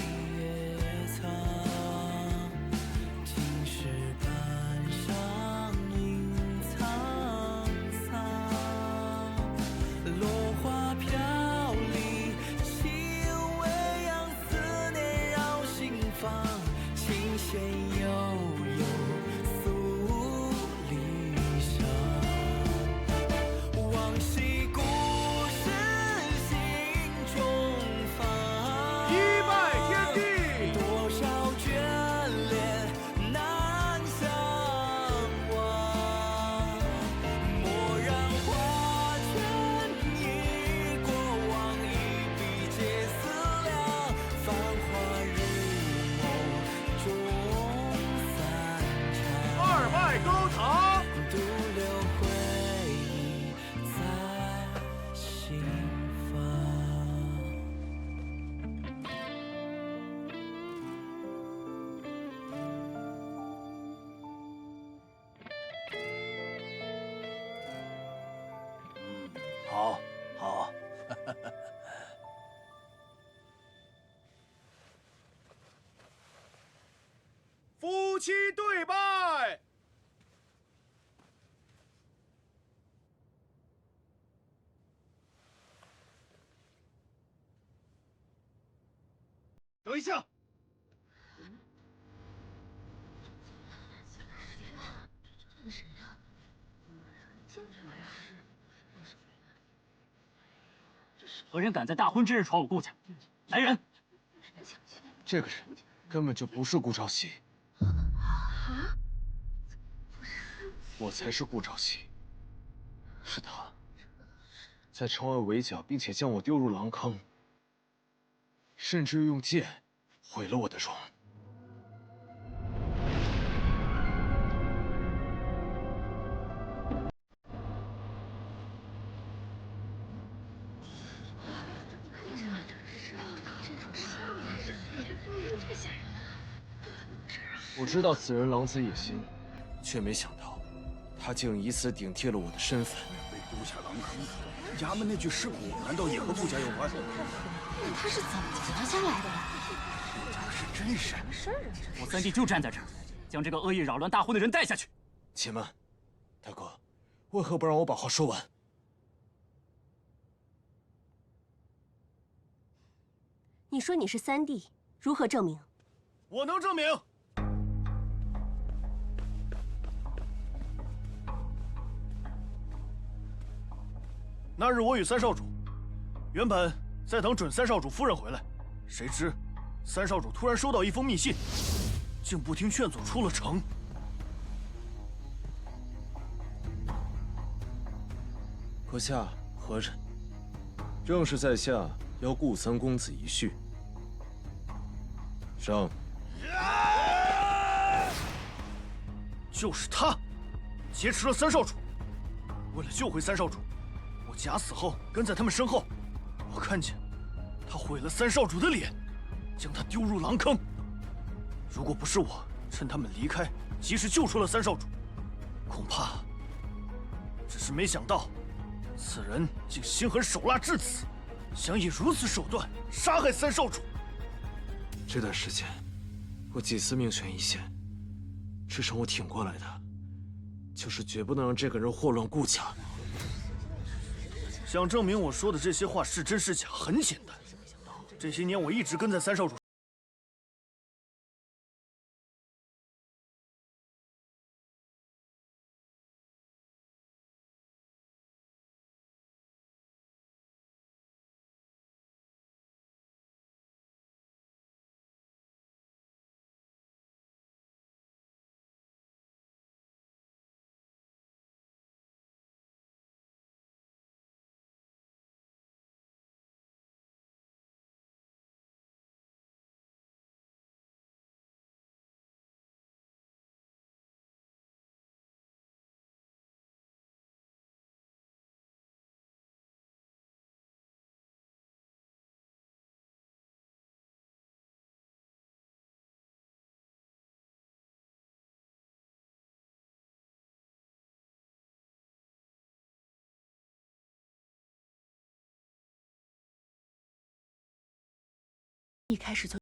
藏，青石板上影沧桑。落花飘零，轻微扬，思念绕心房。琴弦悠悠，诉离殇。往昔故事心中。一拜天地，多少眷恋难相忘。蓦然画卷，忆过往，一笔皆思量。繁华如梦中散场。二拜高堂，独留回忆在心房。好，好。夫妻对拜。等一下。何人敢在大婚之日闯我顾家？来人！这个人根本就不是顾朝夕。我才是顾朝夕。是他，在城外围剿，并且将我丢入狼坑，甚至用剑毁了我的容。我知道此人狼子野心，却没想到他竟以此顶替了我的身份。被丢下狼坑，衙门那具尸骨难道也和顾家有关？那他是怎么活下来的呀？这是真是什么事儿啊？我三弟就站在这儿，将这个恶意扰乱大婚的人带下去。且慢，大哥，为何不让我把话说完？你说你是三弟，如何证明？我能证明。那日我与三少主原本在等准三少主夫人回来，谁知三少主突然收到一封密信，竟不听劝阻出了城。阁下何人？正是在下邀顾三公子一叙。上。就是他，劫持了三少主。为了救回三少主，我假死后跟在他们身后。我看见他毁了三少主的脸，将他丢入狼坑。如果不是我趁他们离开及时救出了三少主，恐怕……只是没想到，此人竟心狠手辣至此，想以如此手段杀害三少主。这段时间，我几次命悬一线，支撑我挺过来的，就是绝不能让这个人祸乱顾家。想证明我说的这些话是真是假，很简单。这些年我一直跟在三少主。一开始就。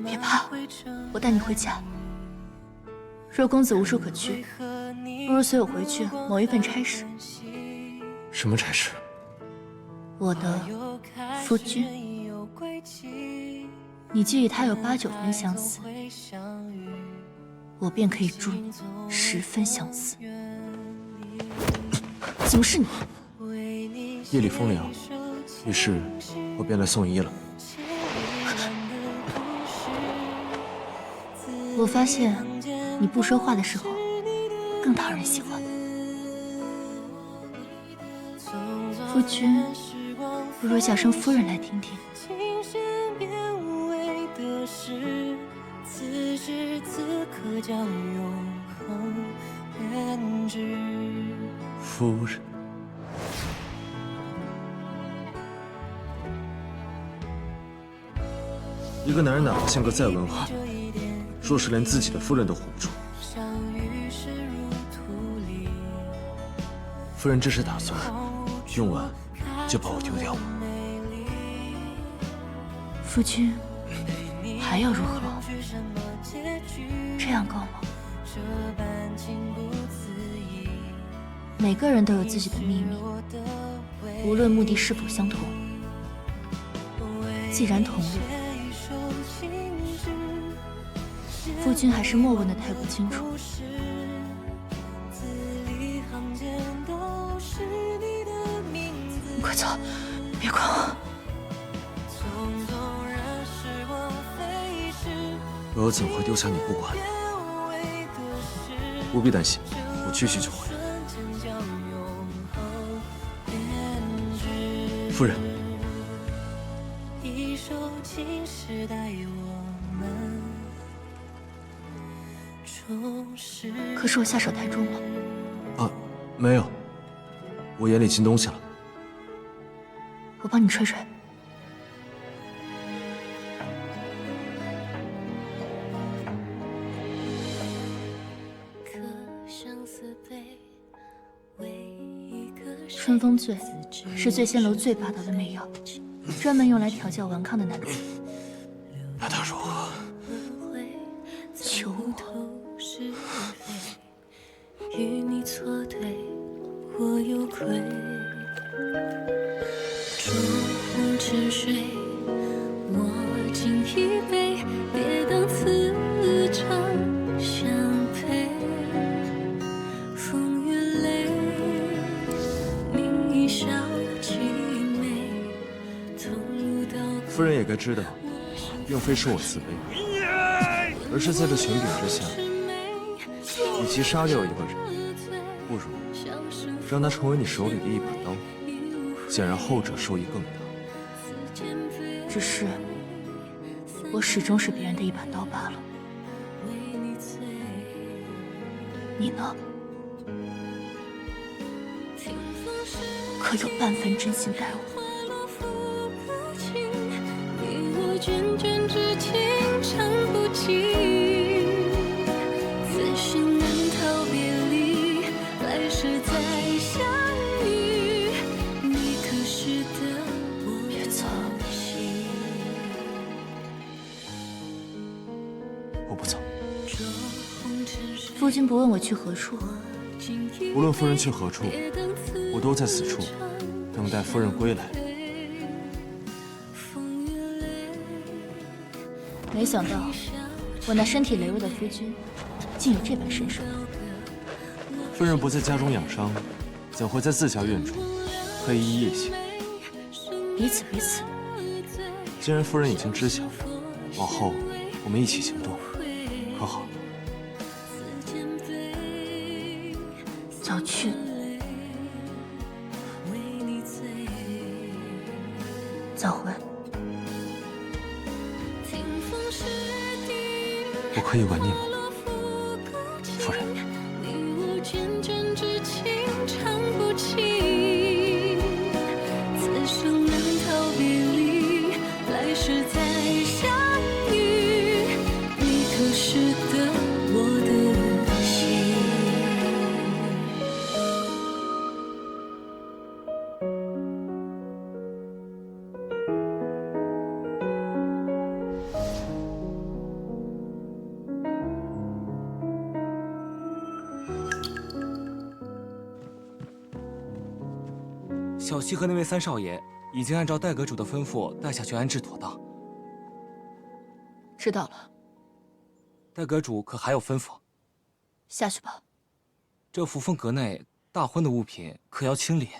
别怕，我带你回家。若公子无处可去，不如随我回去某一份差事。什么差事？我的夫君，你既与他有8、9分相似，我便可以助你10分相似。怎么是你？夜里风凉，于是我便来送医了。我发现你不说话的时候更讨人喜欢。夫君，不如叫声夫人来听听。此时此刻将永恒编织。夫人，一个男人哪怕性格再温和，若是连自己的夫人都护不住，夫人这是打算用完就把我丢掉吗？夫君，还要如何？这样够吗？每个人都有自己的秘密，无论目的是否相同。既然同路，夫君还是莫问的太过清楚。你快走，别管我。我又怎会丢下你不管？不必担心，我去去就回。夫人，可是我下手太重了。啊，没有，我眼里进东西了。我帮你吹吹。春风醉是醉仙楼最霸道的媚药，专门用来调教顽抗的男子。那他如何？求我。与你错对，我有愧。烛红沉睡，我敬一杯，别当此场相陪。风月泪，你一笑凄美，同路到夫人也该知道，并非是我自卑，而是在这权柄之下，与其杀掉一个人，不如让他成为你手里的一把刀，显然后者受益更大。只是我始终是别人的一把刀罢了。你呢？可有半分真心待我？你我涓涓之情长不尽，此生难逃别离，来世再相遇。你可识得我的心？我不走。夫君不问我去何处，无论夫人去何处，我都在此处等待夫人归来。没想到我那身体羸弱的夫君，竟有这般身手。夫人不在家中养伤，怎会在自家院中黑衣夜行？彼此彼此。既然夫人已经知晓，往后我们一起行动，可好？早去。早回。我可以吻你吗，夫人？你我涓涓之情长不尽，此生难逃别离，来世再相遇。你可识得我的心？小溪和那位三少爷已经按照戴阁主的吩咐带下去安置妥当。知道了。戴阁主可还有吩咐？下去吧。这扶风阁内大婚的物品可要清理。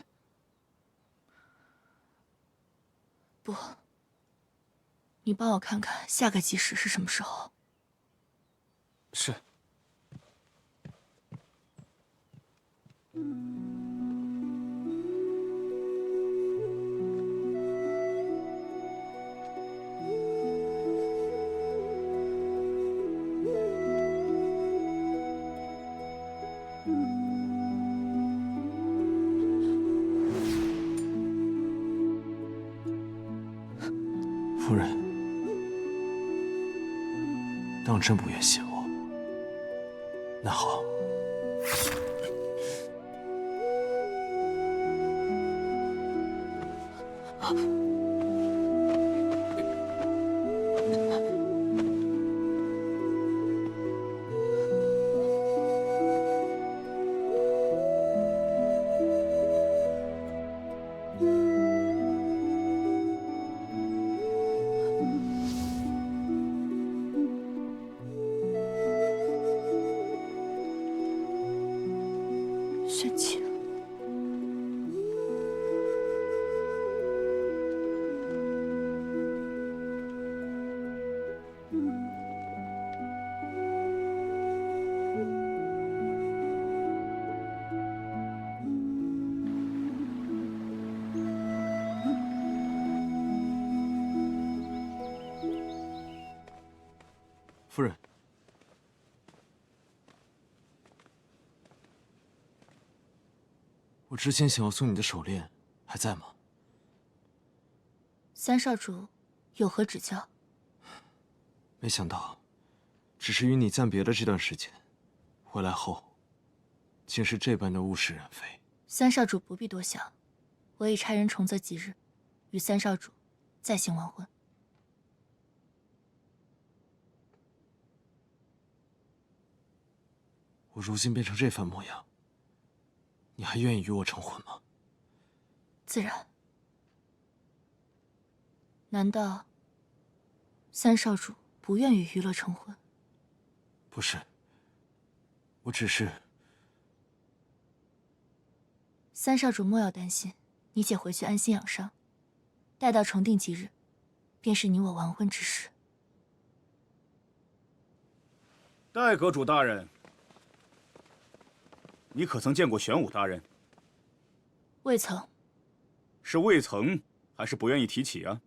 不，你帮我看看下个吉时是什么时候。是。夫人，当真不愿谢我。那好。玄清，夫人，我之前想要送你的手链还在吗？三少主有何指教？没想到，只是与你暂别了这段时间，回来后，竟是这般的物是人非。三少主不必多想，我已差人重择吉日，与三少主再行完婚。我如今变成这番模样，你还愿意与我成婚吗？自然。难道三少主不愿与娱乐成婚？不是，我只是……三少主莫要担心，你且回去安心养伤，待到重定吉日，便是你我完婚之时。戴阁主大人。你可曾见过玄武大人？未曾。是未曾，还是不愿意提起啊？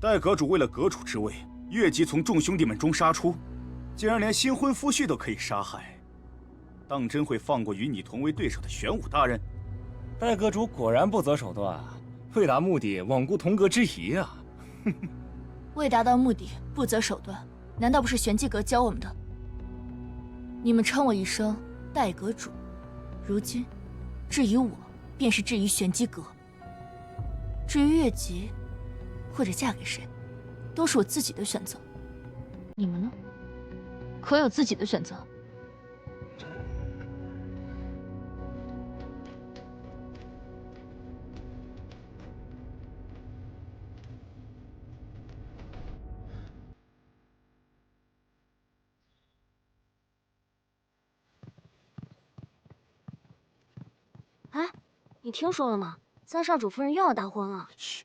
戴阁主为了阁主之位，越级从众兄弟们中杀出，竟然连新婚夫婿都可以杀害，当真会放过与你同为对手的玄武大人？戴阁主果然不择手段，为达目的罔顾同阁之谊啊！为达到目的不择手段，难道不是玄机阁教我们的？你们称我一声戴阁主，如今至于我，便是至于玄机阁。至于越级，或者嫁给谁，都是我自己的选择。你们呢？可有自己的选择？哎，你听说了吗？三少主夫人又要大婚了。嘘。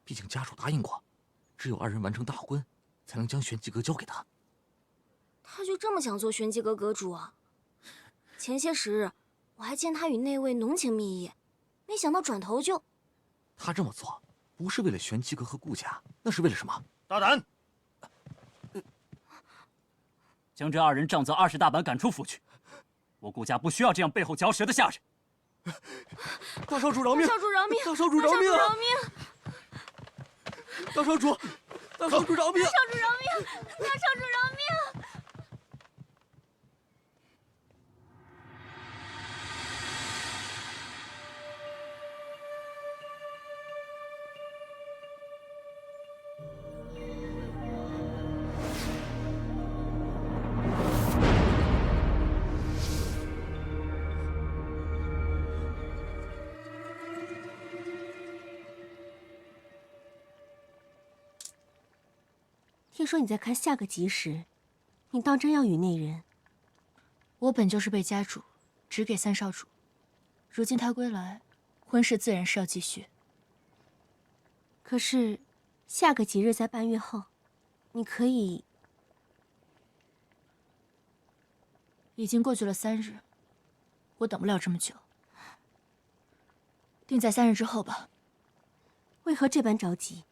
毕竟家主答应过，只有二人完成大婚，才能将玄机阁交给他。他就这么想做玄机阁阁主啊？前些时日，我还见他与那位浓情蜜意，没想到转头就……他这么做，不是为了玄机阁和顾家，那是为了什么？大胆！将这二人杖责20大板，赶出府去。我顾家不需要这样背后嚼舌的下人。大少主饶命！大少主饶命！大少主饶命！饶命！大少主，大少主饶命！大少主饶命！大少主饶命！听说你在看下个吉时，你当真要与那人？我本就是被家主只给三少主，如今他归来，婚事自然是要继续。可是，下个吉日在半月后，你可以……已经过去了3日，我等不了这么久，定在3日之后吧。为何这般着急？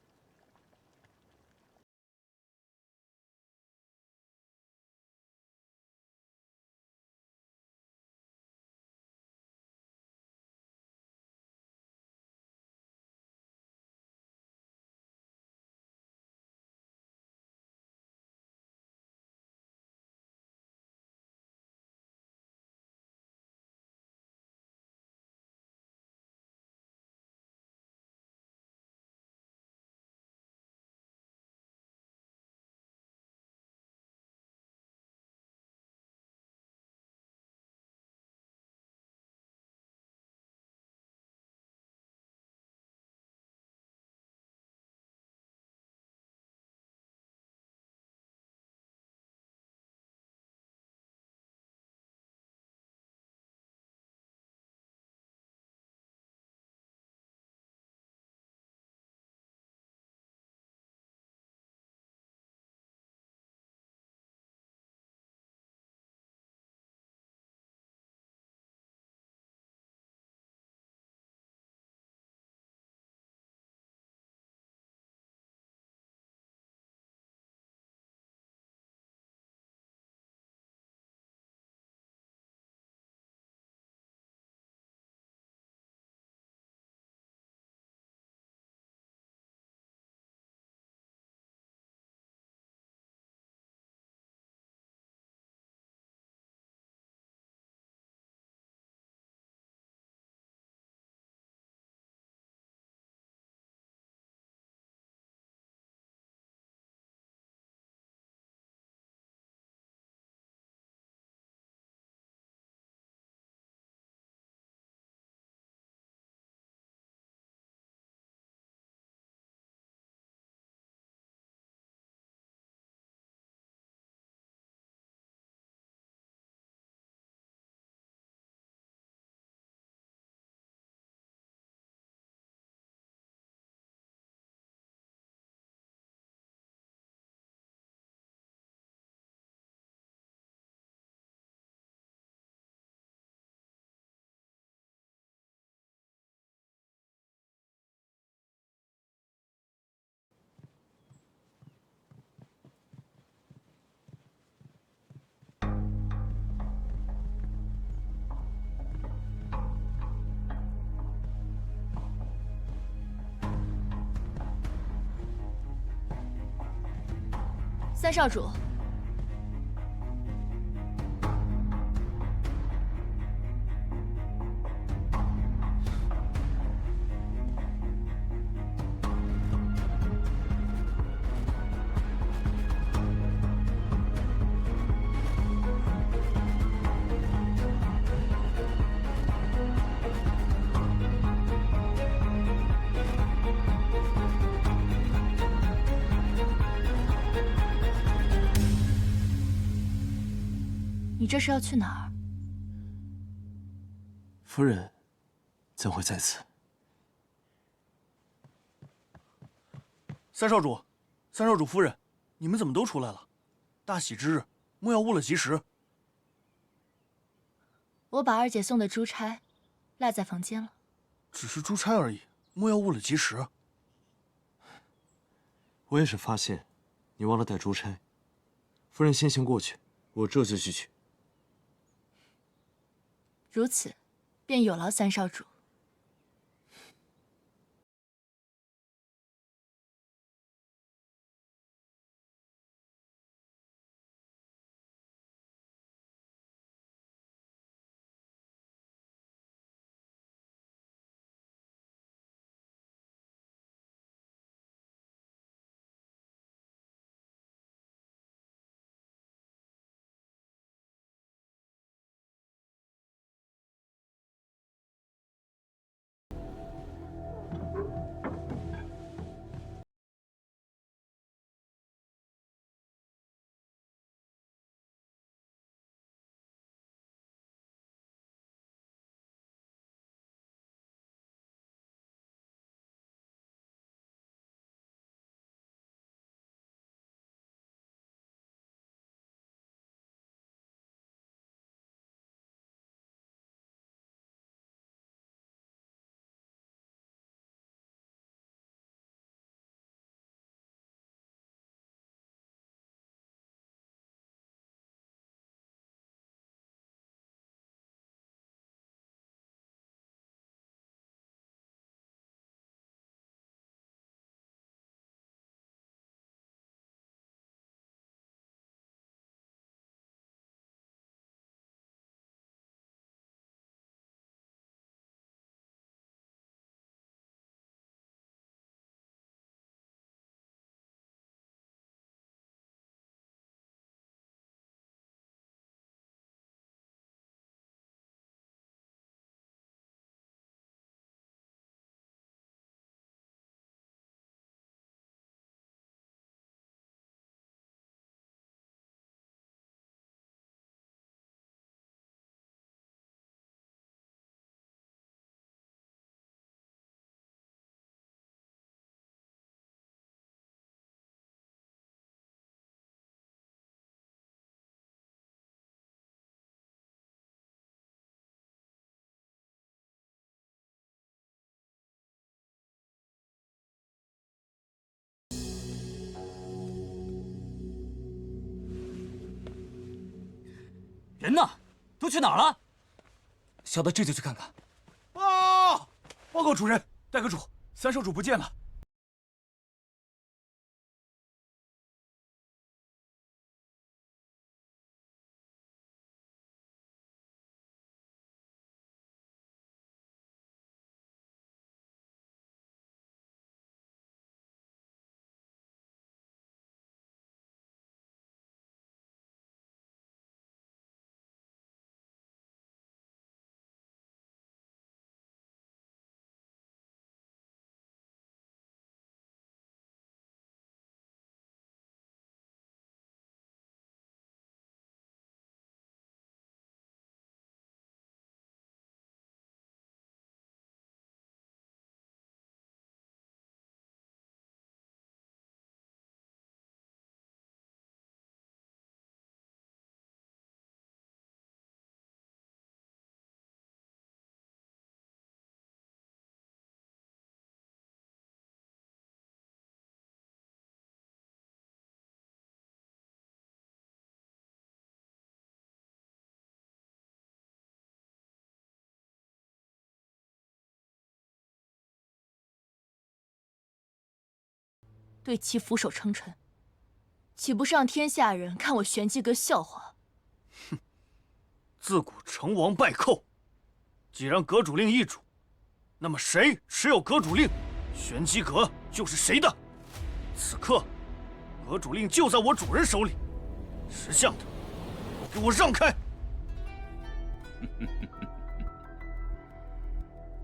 三少主，你这是要去哪儿？夫人，怎会在此？三少主，三少主夫人，你们怎么都出来了？大喜之日，莫要误了吉时。我把二姐送的珠钗落在房间了。只是珠钗而已，莫要误了吉时。我也是发现你忘了带珠钗。夫人先行过去，我这就去取。如此，便有劳三少主。人呢？都去哪儿了？小的这就去看看。啊！报告主人，戴阁主，三少主不见了。对其俯首称臣，岂不是让天下人看我玄机阁笑话？哼！自古成王败寇，既然阁主令易主，那么谁持有阁主令，玄机阁就是谁的。此刻，阁主令就在我主人手里，识相的，都给我让开！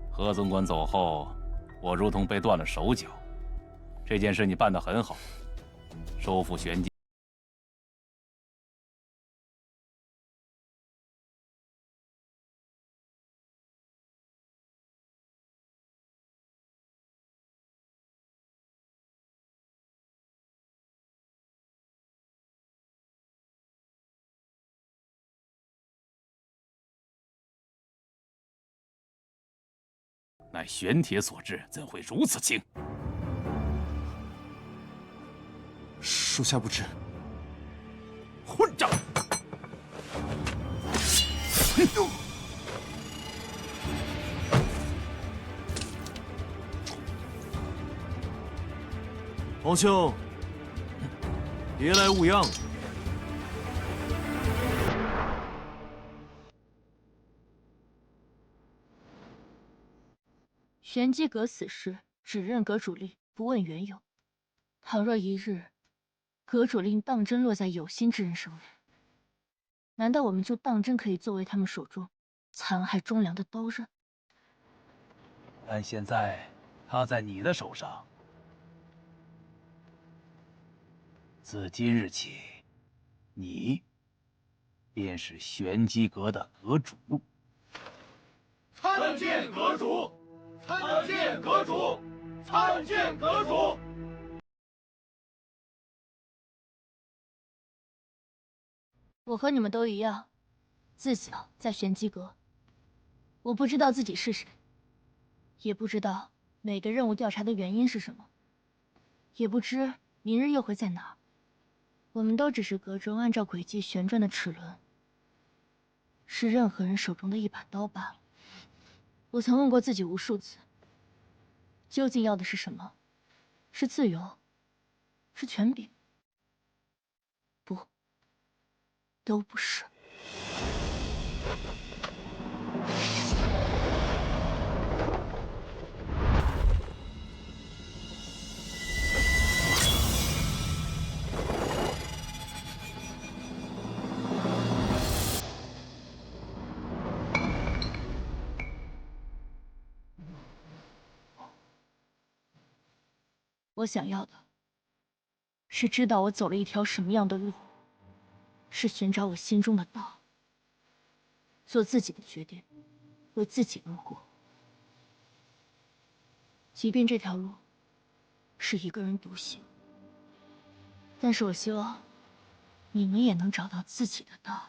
何总管走后，我如同被断了手脚。这件事你办得很好，收复玄机。乃玄铁所制，怎会如此轻？属下不知。混账！皇兄，别来无恙。玄机阁死事，只认阁主令，不问缘由。倘若一日，阁主令当真落在有心之人手里，难道我们就当真可以作为他们手中残害忠良的刀刃？但现在他在你的手上，自今日起，你便是玄机阁的阁主。参见阁主！参见阁主！参见阁主！我和你们都一样，自小在玄机阁。我不知道自己是谁，也不知道每个任务调查的原因是什么，也不知明日又会在哪儿。我们都只是阁中按照轨迹旋转的齿轮，是任何人手中的一把刀罢了。我曾问过自己无数次，究竟要的是什么？是自由？是权柄？不，都不是。我想要的，是知道我走了一条什么样的路，是寻找我心中的道，做自己的决定，为自己而活。即便这条路是一个人独行，但是我希望你们也能找到自己的道。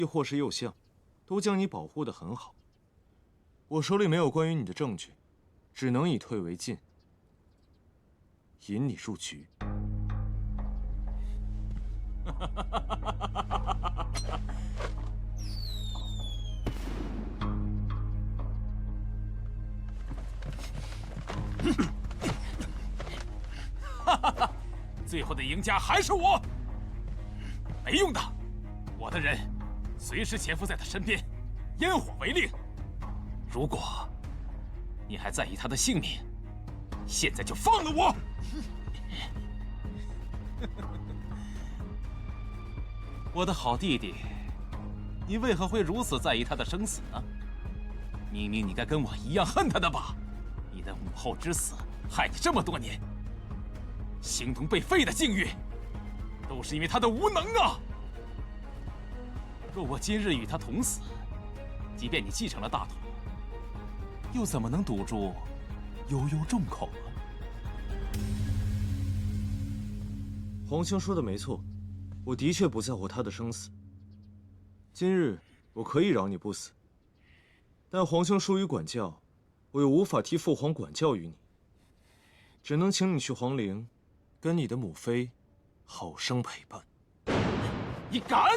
亦或是右相，都将你保护得很好。我手里没有关于你的证据，只能以退为进，引你入局。最后的赢家还是我。没用的，我的人随时潜伏在他身边，烟火为令。如果你还在意他的性命，现在就放了我！我的好弟弟，你为何会如此在意他的生死呢？明明你该跟我一样恨他的吧？你的母后之死害你这么多年，形同被废的境遇，都是因为他的无能啊！若我今日与他同死，即便你继承了大统，又怎么能堵住悠悠众口啊？皇兄说的没错，我的确不在乎他的生死。今日我可以饶你不死，但皇兄疏于管教，我又无法替父皇管教于你，只能请你去皇陵，跟你的母妃好生陪伴。你敢！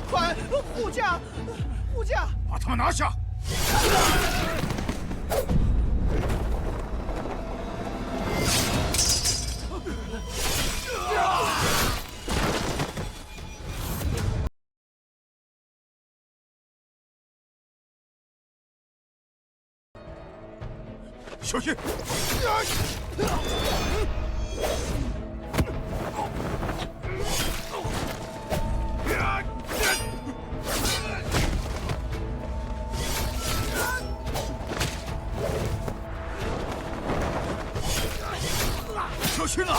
快，护驾！护驾！把他们拿下！小心！小心啊！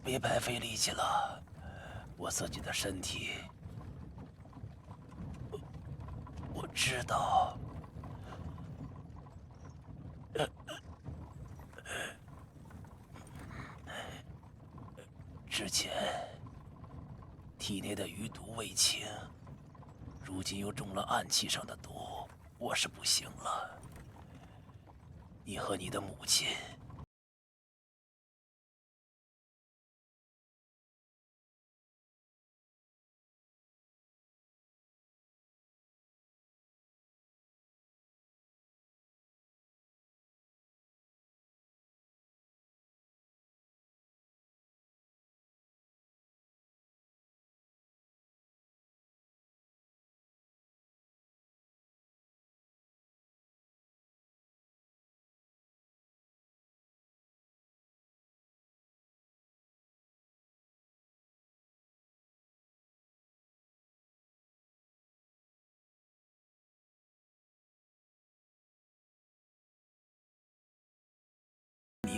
别白费力气了，我自己的身体，我知道。之前体内的余毒未清，如今又中了暗器上的毒，我是不行了。你和你的母亲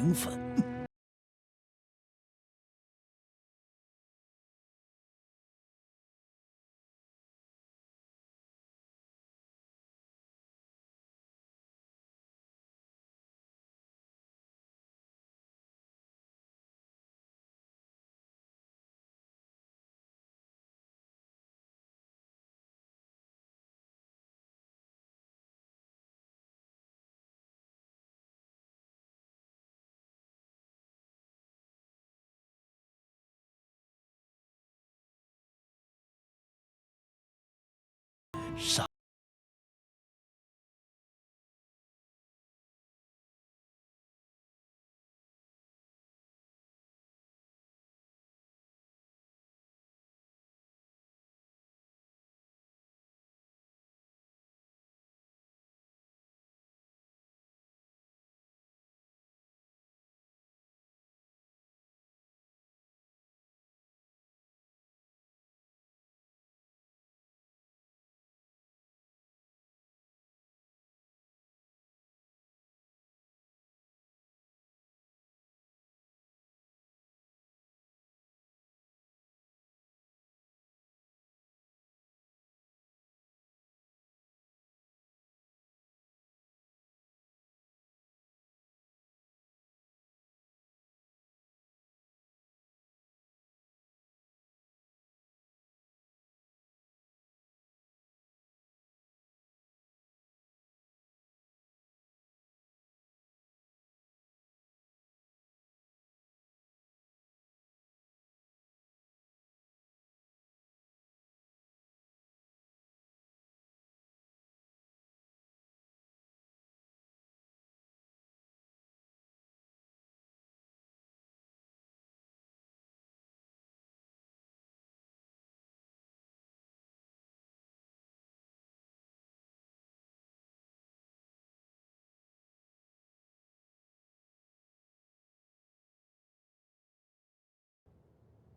名分。傻。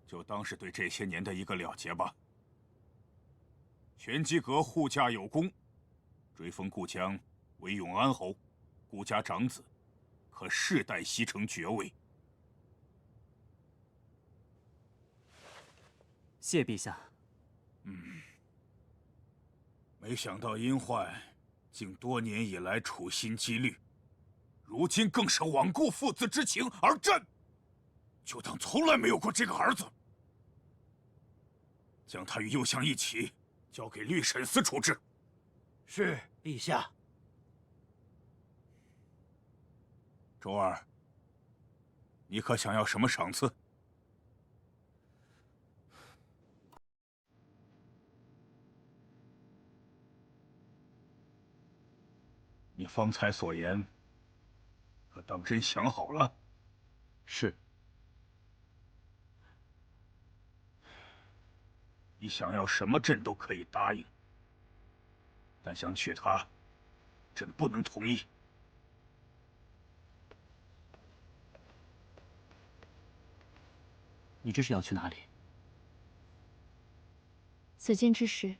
就当是对这些年的一个了结吧。玄机阁护驾有功，追封顾江为永安侯，顾家长子，可世代袭承爵位。谢陛下。没想到殷焕竟多年以来处心积虑，如今更是罔顾父子之情而战，就当从来没有过这个儿子。将他与右相一起交给律审司处置。是，陛下。周儿，你可想要什么赏赐？你方才所言，可当真想好了？是。你想要什么朕都可以答应，但想娶她，朕不能同意。你这是要去哪里？所见之事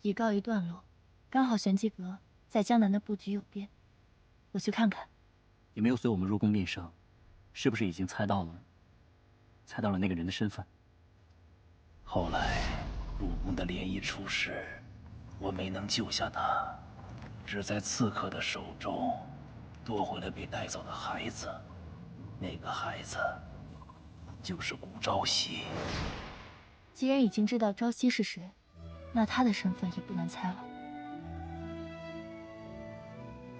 已告一段落，刚好玄机阁在江南的布局有变，我去看看。你没有随我们入宫面圣，是不是已经猜到了那个人的身份？后来入宫的涟漪出事，我没能救下他，只在刺客的手中夺回了被带走的孩子。那个孩子就是顾朝夕。既然已经知道朝夕是谁，那他的身份也不难猜了。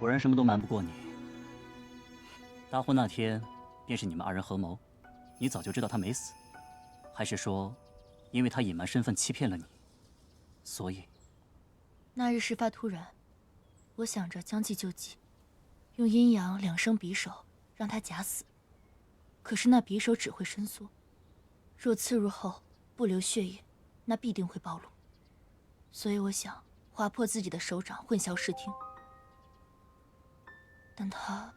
果然什么都瞒不过你。大婚那天，便是你们二人合谋，你早就知道他没死，还是说，因为他隐瞒身份欺骗了你，所以？那日事发突然，我想着将计就计，用阴阳2生匕首让他假死。可是那匕首只会伸缩，若刺入后不流血液，那必定会暴露。所以我想划破自己的手掌，混淆视听。但他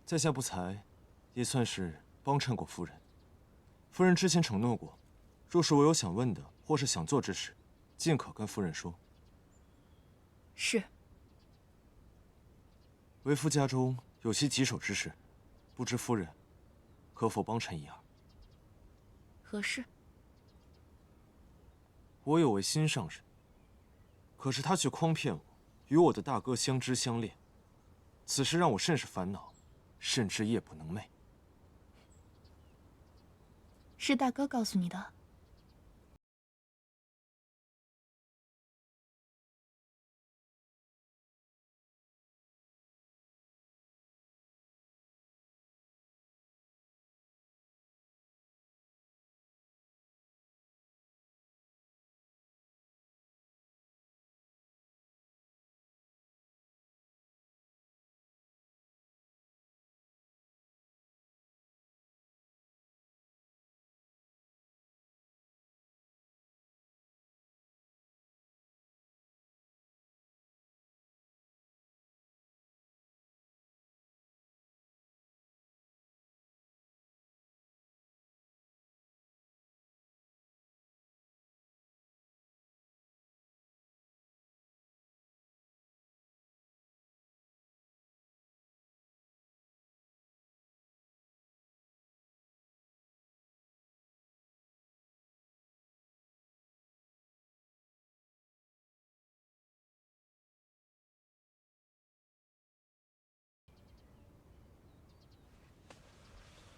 在下不才，也算是帮衬过夫人。夫人之前承诺过，若是我有想问的或是想做之事，尽可跟夫人说。是。为夫家中有些棘手之事，不知夫人可否帮衬一二？何事？我有位心上人，可是他却诓骗我，与我的大哥相知相恋。此事让我甚是烦恼，甚至夜不能寐。是大哥告诉你的？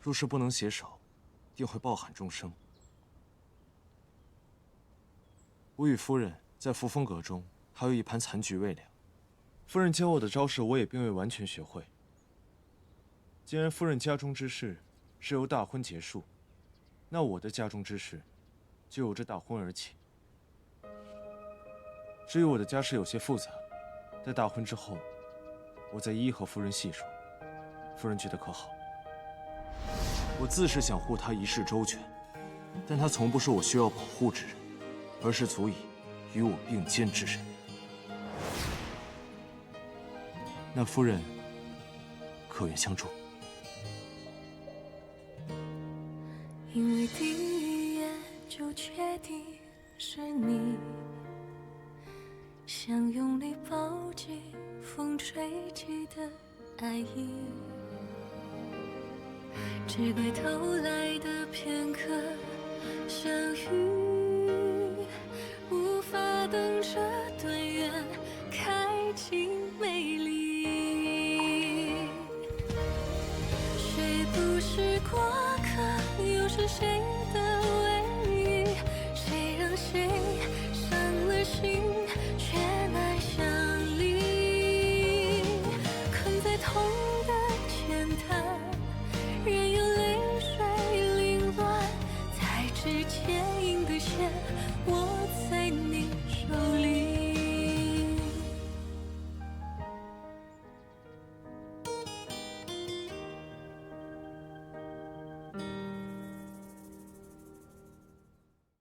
若是不能携手，定会抱憾终生。我与夫人在扶风阁中还有一盘残局未了，夫人教我的招式我也并未完全学会。既然夫人家中之事是由大婚结束，那我的家中之事就由这大婚而起。至于我的家事有些复杂，待大婚之后，我再一一和夫人细说。夫人觉得可好？我自是想护她一世周全，但她从不是我需要保护之人，而是足以与我并肩之人。那夫人可愿相助？因为第一眼就确定是你，想用力抱紧风吹起的爱意。只怪偷来的片刻相遇，无法等这段缘开尽美丽。谁不是过客，又是谁的